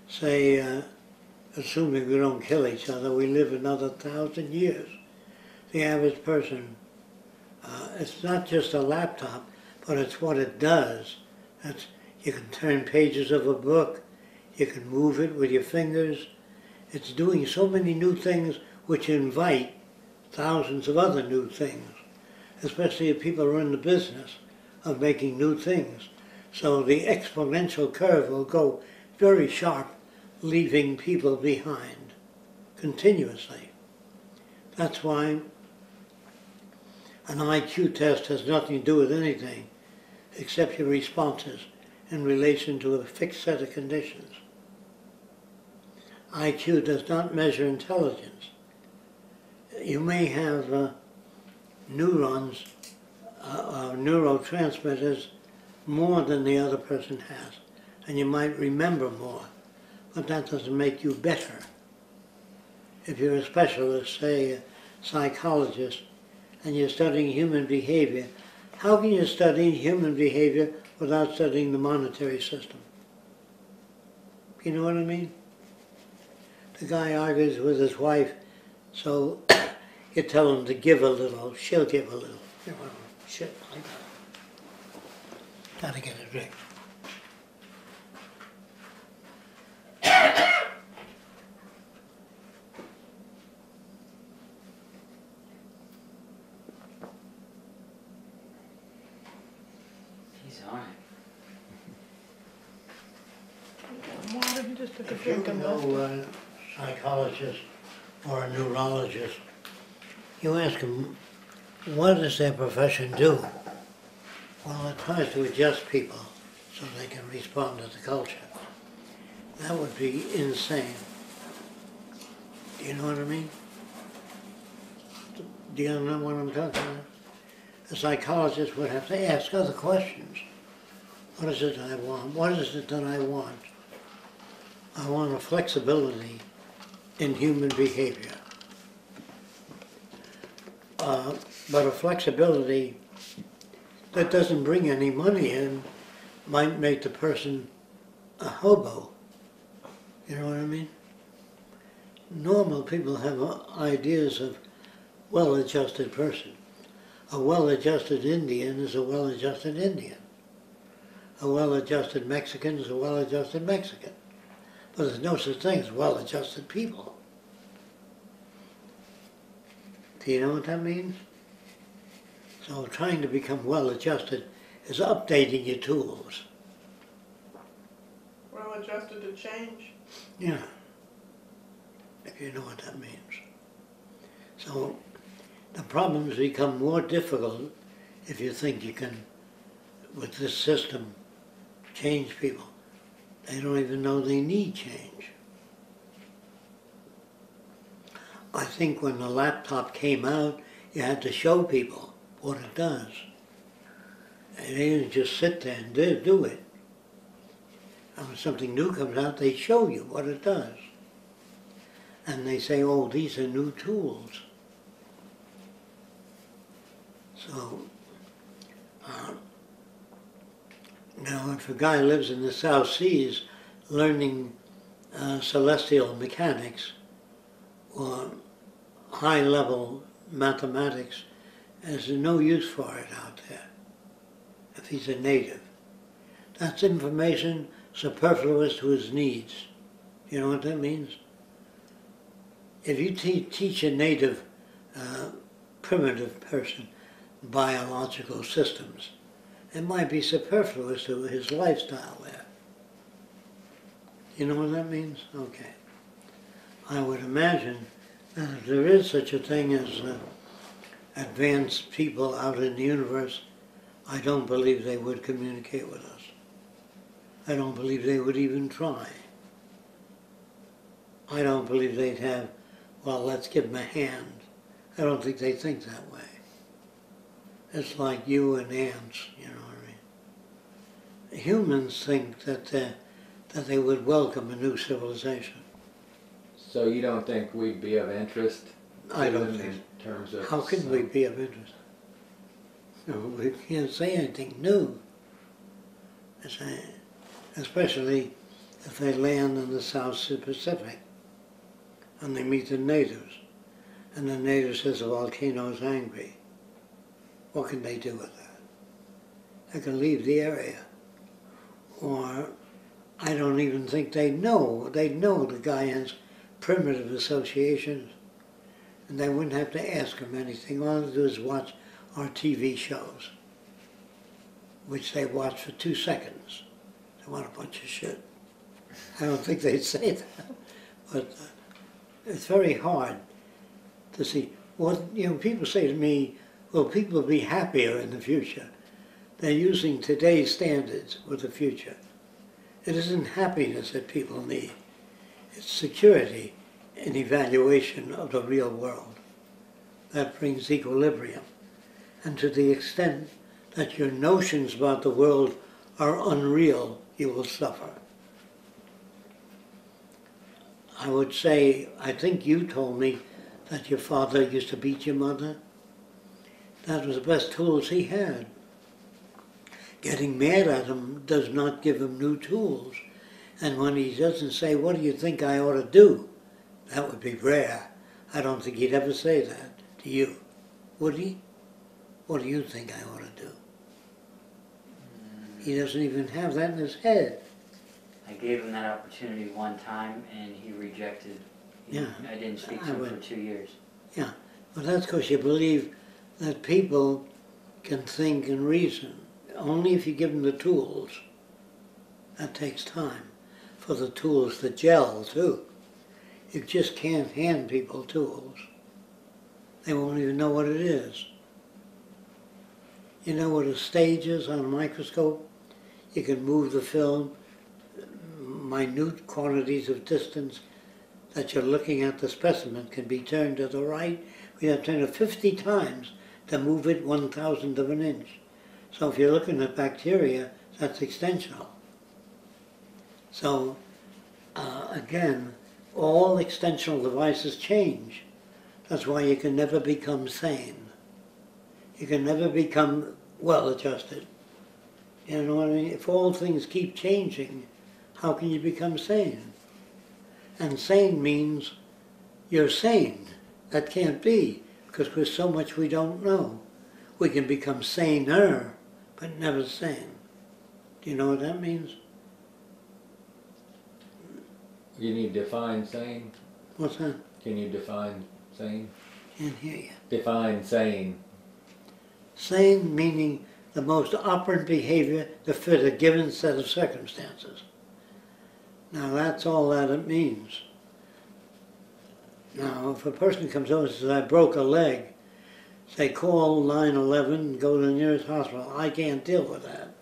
say, assuming we don't kill each other, we live another 1,000 years. The average person, it's not just a laptop, but it's what it does. You can turn pages of a book, you can move it with your fingers. It's doing so many new things which invite thousands of other new things, especially if people are in the business of making new things. So the exponential curve will go very sharp, leaving people behind continuously. That's why an IQ test has nothing to do with anything except your responses in relation to a fixed set of conditions. IQ does not measure intelligence. You may have neurons, neurotransmitters more than the other person has, and you might remember more, but that doesn't make you better. If you're a specialist, say psychologist and you're studying human behavior, how can you study human behavior without studying the monetary system? You know what I mean? The guy argues with his wife, so you tell him to give a little, she'll give a little. You know, shit like that. Gotta get a drink.
He's on it.
Water, he just took a
If you
drink and
know
left.
a psychologist or a neurologist, you ask them, what does their profession do? Well, it tries to adjust people so they can respond to the culture. That would be insane. Do you know what I mean? Do you know what I'm talking about? A psychologist would have to ask other questions. What is it I want? What is it that I want? I want a flexibility in human behavior. But a flexibility that doesn't bring any money in might make the person a hobo. You know what I mean? Normal people have ideas of well-adjusted person. A well-adjusted Indian is a well-adjusted Indian. A well-adjusted Mexican is a well-adjusted Mexican. But there's no such thing as well-adjusted people. Do you know what that means? So trying to become well-adjusted is updating your tools.
Well adjusted to change.
Yeah, if you know what that means. So the problems become more difficult if you think you can, with this system, change people. They don't even know they need change. I think when the laptop came out, you had to show people what it does. And they didn't just sit there and do it. And when something new comes out, they show you what it does. And they say, oh, these are new tools. So, now if a guy lives in the South Seas learning celestial mechanics or high-level mathematics, there's no use for it out there if he's a native. That's information superfluous to his needs. You know what that means? If you teach a native primitive person biological systems, it might be superfluous to his lifestyle there. You know what that means? Okay. I would imagine that if there is such a thing as advanced people out in the universe, I don't believe they would communicate with us. I don't believe they would even try. I don't believe they'd have, well, let's give them a hand. I don't think they think that way. It's like you and ants, you know what I mean? Humans think that they would welcome a new civilization.
So you don't think we'd be of interest?
I don't
in
think.
terms of
How can we be of interest? No, we can't say anything new. Especially if they land in the South Pacific and they meet the natives. And the native says the volcano's angry. What can they do with that? They can leave the area. Or I don't even think they know. They know the guy has primitive associations, and they wouldn't have to ask him anything. All they do is watch our TV shows, which they watch for 2 seconds. They want a bunch of shit. I don't think they'd say that, but it's very hard to see. What, you know, people say to me, will people be happier in the future? They're using today's standards with the future. It isn't happiness that people need. It's security and evaluation of the real world. That brings equilibrium. And to the extent that your notions about the world are unreal, you will suffer. I would say, I think you told me that your father used to beat your mother? That was the best tools he had. Getting mad at him does not give him new tools. And when he doesn't say, what do you think I ought to do? That would be rare. I don't think he'd ever say that to you. Would he? What do you think I ought to do? He doesn't even have that in his head.
I gave him that opportunity one time and he rejected.
Yeah.
I didn't speak to him for 2 years.
Yeah, well that's because you believe that people can think and reason. Only if you give them the tools. That takes time for the tools to gel too. You just can't hand people tools. They won't even know what it is. You know what a stage is on a microscope? You can move the film minute quantities of distance that you're looking at the specimen can be turned to the right. We have to turn it 50 times to move it 1,000th of an inch. So if you're looking at bacteria, that's extensional. So again, all extensional devices change. That's why you can never become sane. You can never become well-adjusted. You know what I mean? If all things keep changing, how can you become sane? And sane means you're sane. That can't be, because there's so much we don't know. We can become saner, but never sane. Do you know what that means?
You need to define sane.
What's that?
Can you define sane?
Can't hear you.
Define sane.
Sane meaning the most operant behavior to fit a given set of circumstances. Now that's all that it means. Now if a person comes over and says, I broke a leg, say call 911 and go to the nearest hospital. I can't deal with that.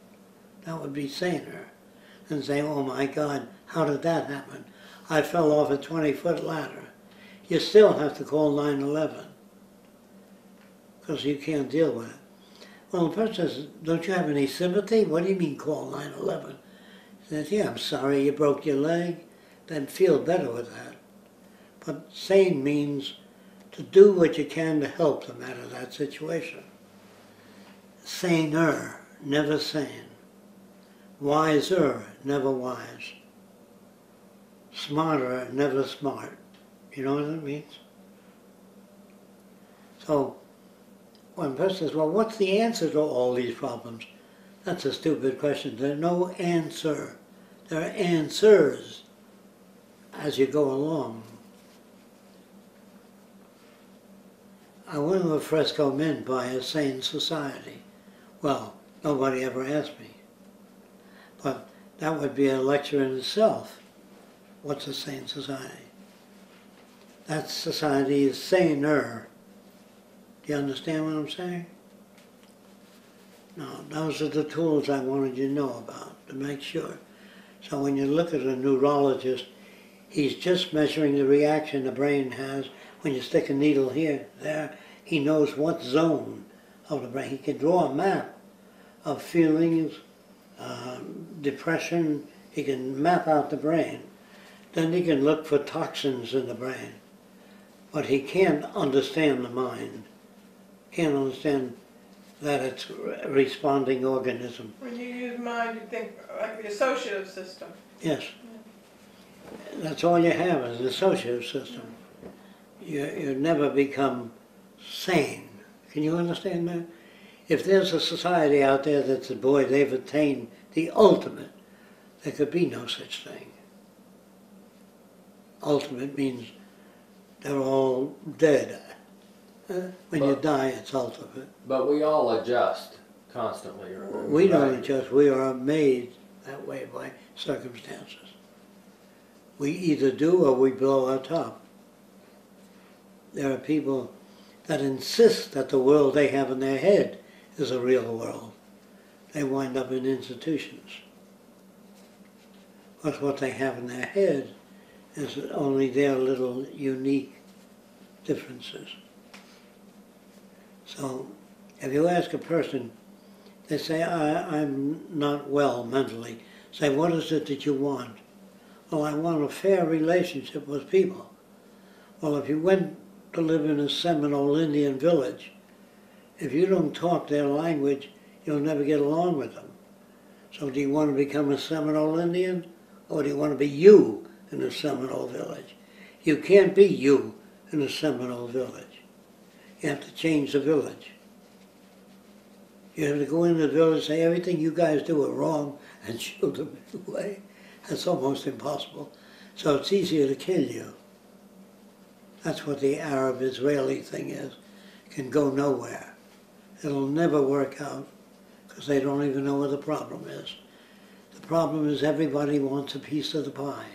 That would be saner than say, oh my God, how did that happen? I fell off a 20-foot ladder. You still have to call 911 because you can't deal with it. Well, the person says, don't you have any sympathy? What do you mean call 911? He says, yeah, I'm sorry you broke your leg. Then feel better with that. But sane means to do what you can to help them out of that situation. Saner, never sane. Wiser, never wise. Smarter, never smart. You know what that means? So, when a person says, well, what's the answer to all these problems? That's a stupid question. There's no answer. There are answers as you go along. I wonder what Fresco meant by a sane society. Well, nobody ever asked me. But that would be a lecture in itself. What's a sane society? That society is saner. Do you understand what I'm saying? No, those are the tools I wanted you to know about, to make sure. So when you look at a neurologist, he's just measuring the reaction the brain has when you stick a needle here, there. He knows what zone of the brain. He can draw a map of feelings, depression. He can map out the brain. Then he can look for toxins in the brain. But he can't understand the mind. Can't understand that it's a responding organism.
When you use mind, you think like the associative system.
Yes. That's all you have is an associative system. You never become sane. Can you understand that? If there's a society out there that says, boy, they've attained the ultimate, there could be no such thing. Ultimate means they're all dead. When you die, it's ultimate.
But we all adjust constantly.
We don't adjust. We are made that way by circumstances. We either do or we blow our top. There are people that insist that the world they have in their head is a real world. They wind up in institutions. But what they have in their head is only their little unique differences. So if you ask a person, they say, I'm not well mentally. Say, what is it that you want? Well, I want a fair relationship with people. Well, if you went to live in a Seminole Indian village. If you don't talk their language, you'll never get along with them. So do you want to become a Seminole Indian, or do you want to be you in a Seminole village? You can't be you in a Seminole village. You have to change the village. You have to go into the village and say everything you guys do are wrong and show them the way. That's almost impossible. So it's easier to kill you. That's what the Arab-Israeli thing is. It can go nowhere. It'll never work out because they don't even know what the problem is. The problem is everybody wants a piece of the pie.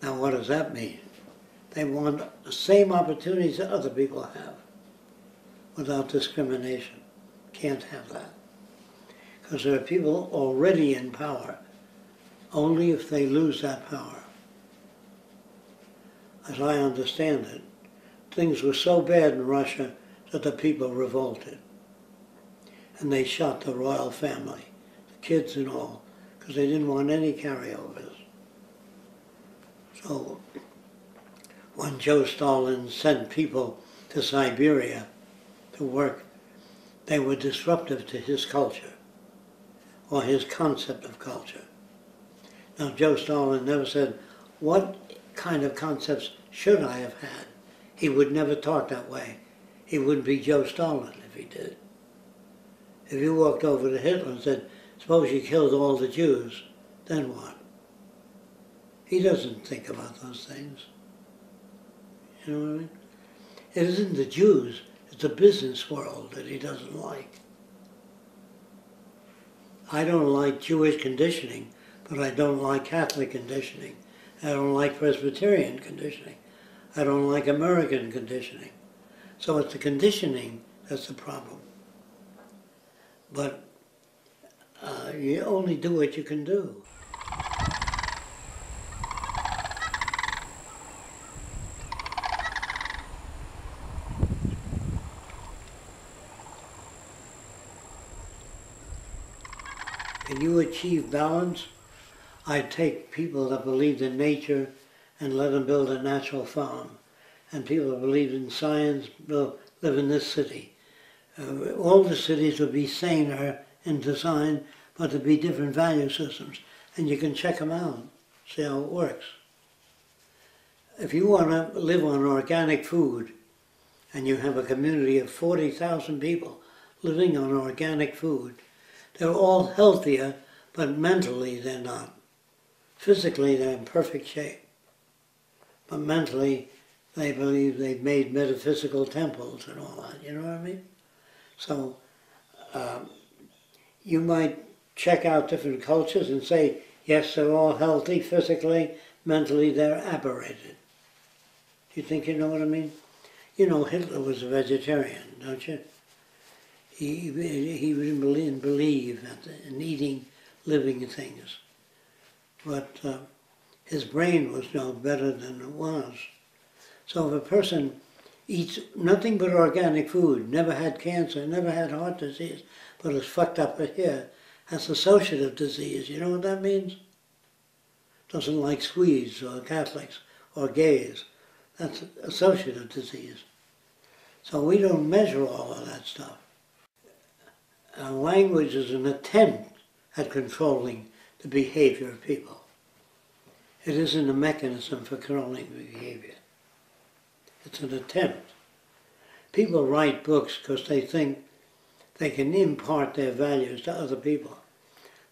Now what does that mean? They want the same opportunities that other people have without discrimination. Can't have that. Because there are people already in power, only if they lose that power. As I understand it, things were so bad in Russia that the people revolted. And they shot the royal family, the kids and all, because they didn't want any carryovers. So when Joe Stalin sent people to Siberia to work, they were disruptive to his culture, or his concept of culture. Now, Joe Stalin never said, what kind of concepts should I have had? He would never talk that way. He wouldn't be Joe Stalin if he did. If you walked over to Hitler and said, suppose you killed all the Jews, then what? He doesn't think about those things. You know what I mean? It isn't the Jews, it's the business world that he doesn't like. I don't like Jewish conditioning, but I don't like Catholic conditioning. I don't like Presbyterian conditioning. I don't like American conditioning. So it's the conditioning that's the problem. But you only do what you can do. Can you achieve balance? I take people that believed in nature and let them build a natural farm. And people that believed in science will live in this city. All the cities would be saner in design, but there'd be different value systems. And you can check them out, see how it works. If you want to live on organic food, and you have a community of 40,000 people living on organic food, they're all healthier, but mentally they're not. Physically they're in perfect shape. But mentally they believe they've made metaphysical temples and all that, you know what I mean? So you might check out different cultures and say, yes, they're all healthy physically, mentally they're aberrated. Do you think you know what I mean? You know Hitler was a vegetarian, don't you? He didn't believe in eating living things. But his brain was no better than it was. So if a person eats nothing but organic food, never had cancer, never had heart disease, but is fucked up here, has associative disease, you know what that means? Doesn't like Swedes or Catholics or gays. That's associative disease. So we don't measure all of that stuff. Language is an attempt at controlling the behavior of people. It isn't a mechanism for controlling behavior. It's an attempt. People write books because they think they can impart their values to other people.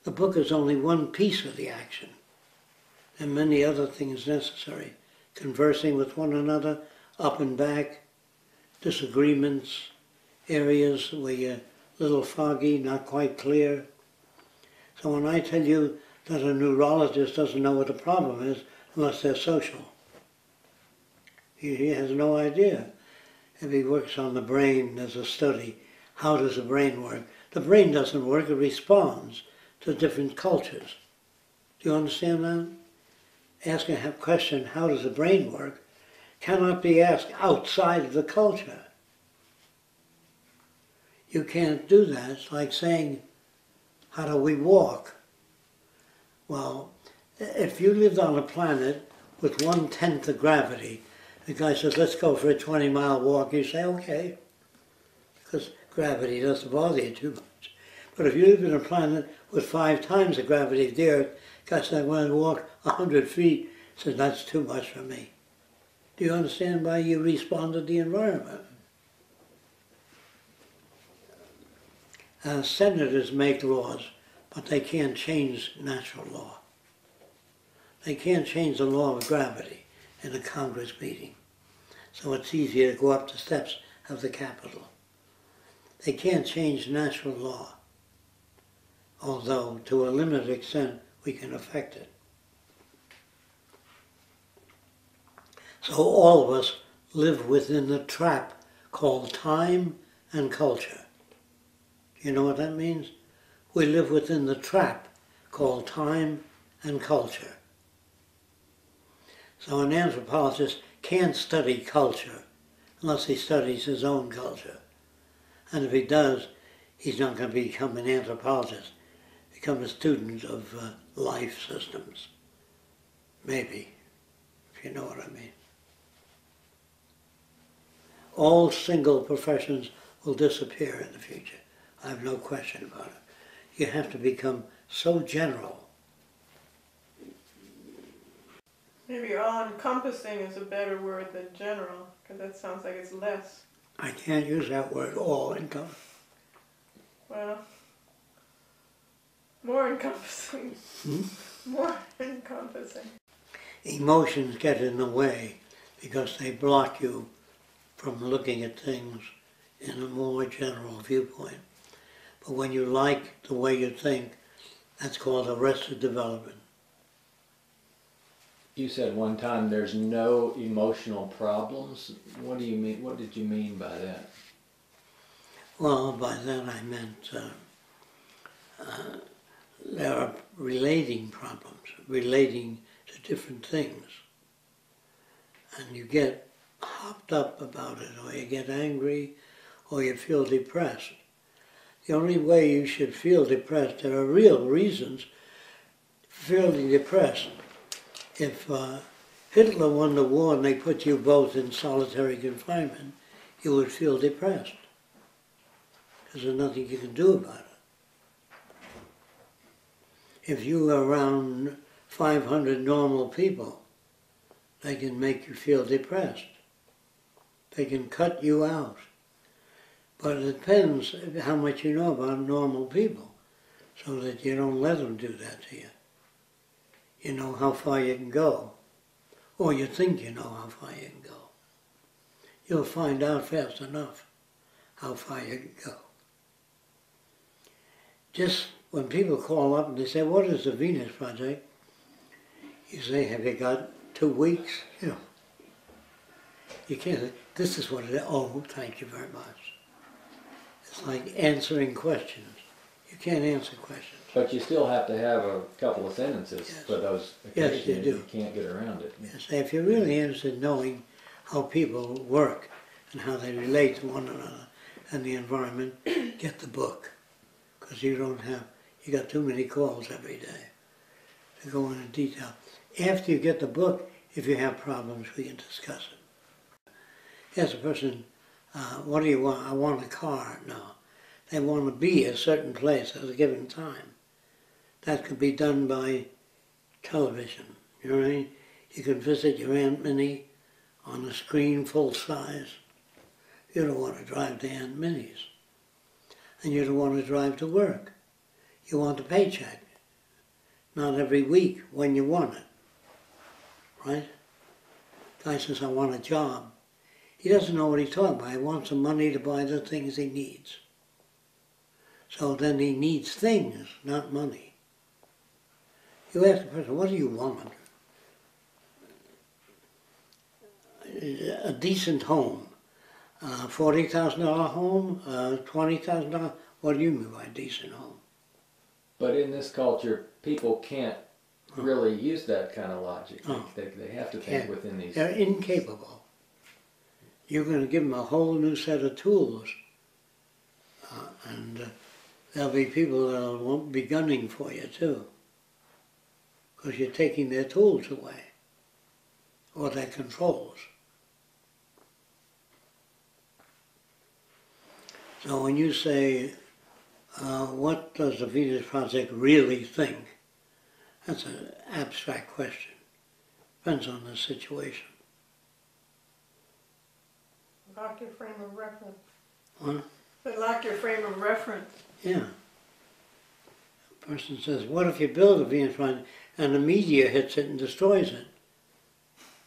The book is only one piece of the action. There are many other things necessary. Conversing with one another, up and back, disagreements, areas where you're a little foggy, not quite clear. So when I tell you that a neurologist doesn't know what the problem is unless they're social, he has no idea. If he works on the brain as a study, how does the brain work? The brain doesn't work, it responds to different cultures. Do you understand that? Asking a question, how does the brain work, cannot be asked outside of the culture. You can't do that. It's like saying, how do we walk? Well, if you lived on a planet with 1/10 the gravity, The guy says, let's go for a 20-mile walk. You say, okay, because gravity doesn't bother you too much. But if you live in a planet with 5 times the gravity of the Earth, the guy says, I want to walk 100 feet. He says, that's too much for me. Do you understand why you respond to the environment? Senators make laws, but they can't change natural law. They can't change the law of gravity in a Congress meeting. So it's easier to go up the steps of the Capitol. They can't change natural law, although to a limited extent we can affect it. So all of us live within the trap called time and culture. You know what that means? We live within the trap called time and culture. So an anthropologist can't study culture unless he studies his own culture. And if he does, he's not going to become an anthropologist, become a student of life systems. Maybe, if you know what I mean. All single professions will disappear in the future. I have no question about it. You have to become so general.
Maybe all-encompassing is a better word than general, because that sounds like it's less.
I can't use that word, all-encompassing.
Well, more encompassing. More encompassing.
Emotions get in the way because they block you from looking at things in a more general viewpoint. But when you like the way you think, that's called arrested development.
You said one time there's no emotional problems. What do you mean? What did you mean by that?
Well, by that I meant there are relating problems, relating to different things. And you get hopped up about it, or you get angry, or you feel depressed. The only way you should feel depressed, there are real reasons for feeling depressed. If Hitler won the war and they put you both in solitary confinement, you would feel depressed, because there's nothing you can do about it. If you are around 500 normal people, they can make you feel depressed. They can cut you out. But it depends how much you know about normal people, so that you don't let them do that to you. You know how far you can go, or you think you know how far you can go. You'll find out fast enough how far you can go. Just when people call up and they say, what is the Venus Project? You say, have you got 2 weeks? You know, you can't say, this is what it is. Oh, thank you very much. It's like answering questions. You can't answer questions.
But you still have to have a couple of sentences for those occasions.
Yes, you do.
You can't get around it.
Yes, if you're really interested in knowing how people work and how they relate to one another and the environment, get the book. Because you got too many calls every day to go into detail. After you get the book, if you have problems, we can discuss it. Yes, a person, what do you want? I want a car. No. They want to be a certain place at a given time. That could be done by television. You know what I mean? You can visit your Aunt Minnie on a screen full size. You don't want to drive to Aunt Minnie's. And you don't want to drive to work. You want a paycheck. Not every week when you want it. Right? Guy says, I want a job. He doesn't know what he's talking about. He wants some money to buy the things he needs. So then he needs things, not money. You ask the person, what do you want? A decent home. $40,000 home, $20,000. What do you mean by decent home?
But in this culture, people can't really use that kind of logic. They have to think within these...
They're incapable. You're going to give them a whole new set of tools. And there'll be people that won't be gunning for you too. Because you're taking their tools away. Or their controls. So when you say, what does the Venus Project really think? That's an abstract question. Depends on the situation.
Like your frame of reference.
What?
But like your frame of reference.
Yeah. A person says, what if you build a Venus Project and the meteor hits it and destroys it?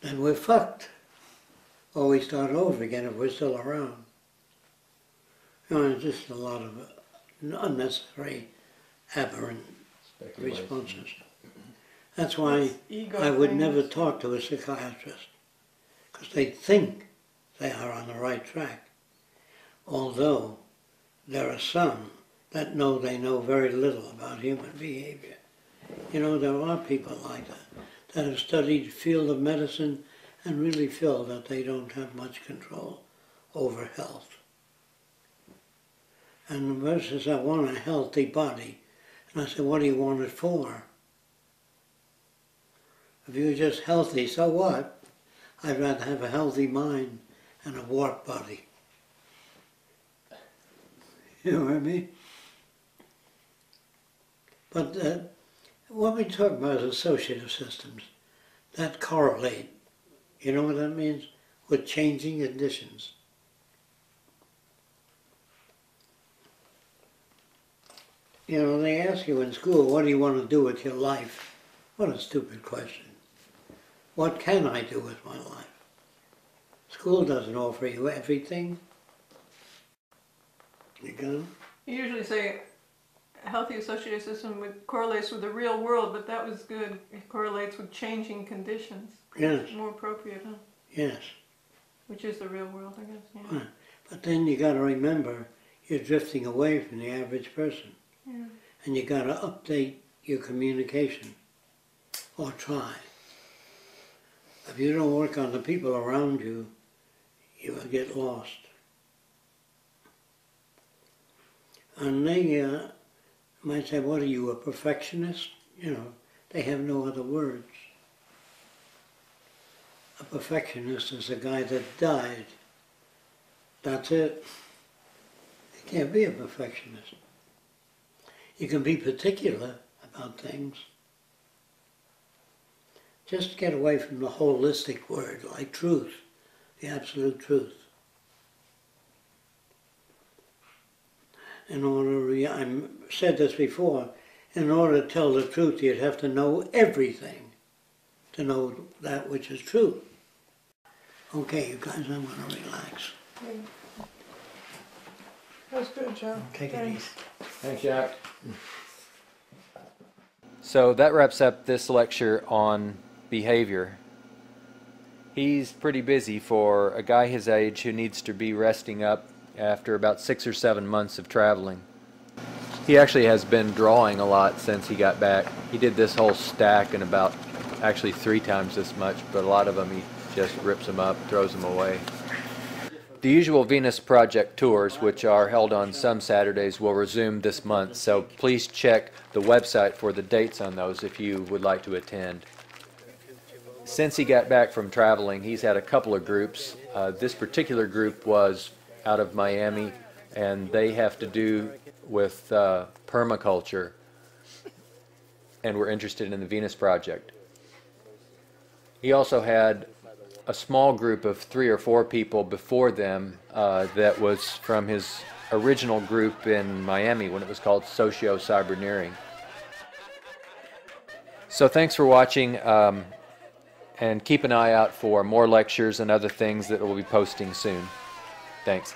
Then we're fucked. Or we start over again if we're still around. You know, it's just a lot of unnecessary, aberrant responses. That's why
Ego
I would
things.
never talk to a psychiatrist, because they think they are on the right track. Although there are some that know they know very little about human behavior. You know, there are people like that have studied the field of medicine and really feel that they don't have much control over health. And the person says, I want a healthy body. And I said, what do you want it for? If you're just healthy, so what? I'd rather have a healthy mind and a warped body. You know what I mean? But what we talk about is associative systems that correlate. You know what that means? With changing conditions. You know, they ask you in school, what do you want to do with your life? What a stupid question. What can I do with my life? School doesn't offer you everything. You can?
You usually say a healthy associative system correlates with the real world, but that was good. It correlates with changing conditions.
Yes.
More appropriate, huh?
Yes.
Which is the real world, I guess. Yeah.
Right. But then you got to remember, you're drifting away from the average person.
Yeah.
And you got to update your communication, or try. If you don't work on the people around you, you will get lost. And they might say, what are you, a perfectionist? You know, they have no other words. A perfectionist is a guy that died. That's it. You can't be a perfectionist. You can be particular about things. Just get away from the holistic word, like truth, the absolute truth. In order, I said this before, in order to tell the truth, you'd have to know everything to know that which is true. Okay, you guys, I'm going to relax.
That was good, Joe.
Take it
Thanks.
easy.
Thanks, Jacque. So that wraps up this lecture on behavior. He's pretty busy for a guy his age who needs to be resting up after about 6 or 7 months of traveling. He actually has been drawing a lot since he got back. He did this whole stack in about actually 3 times this much, but a lot of them he just rips them up, throws them away. The usual Venus Project tours, which are held on some Saturdays, will resume this month, so please check the website for the dates on those if you would like to attend. Since he got back from traveling, he's had a couple of groups. This particular group was out of Miami, and they have to do with permaculture, and were interested in the Venus Project. He also had a small group of 3 or 4 people before them that was from his original group in Miami when it was called Socio-Cyberneering. So thanks for watching, and keep an eye out for more lectures and other things that we'll be posting soon. Thanks.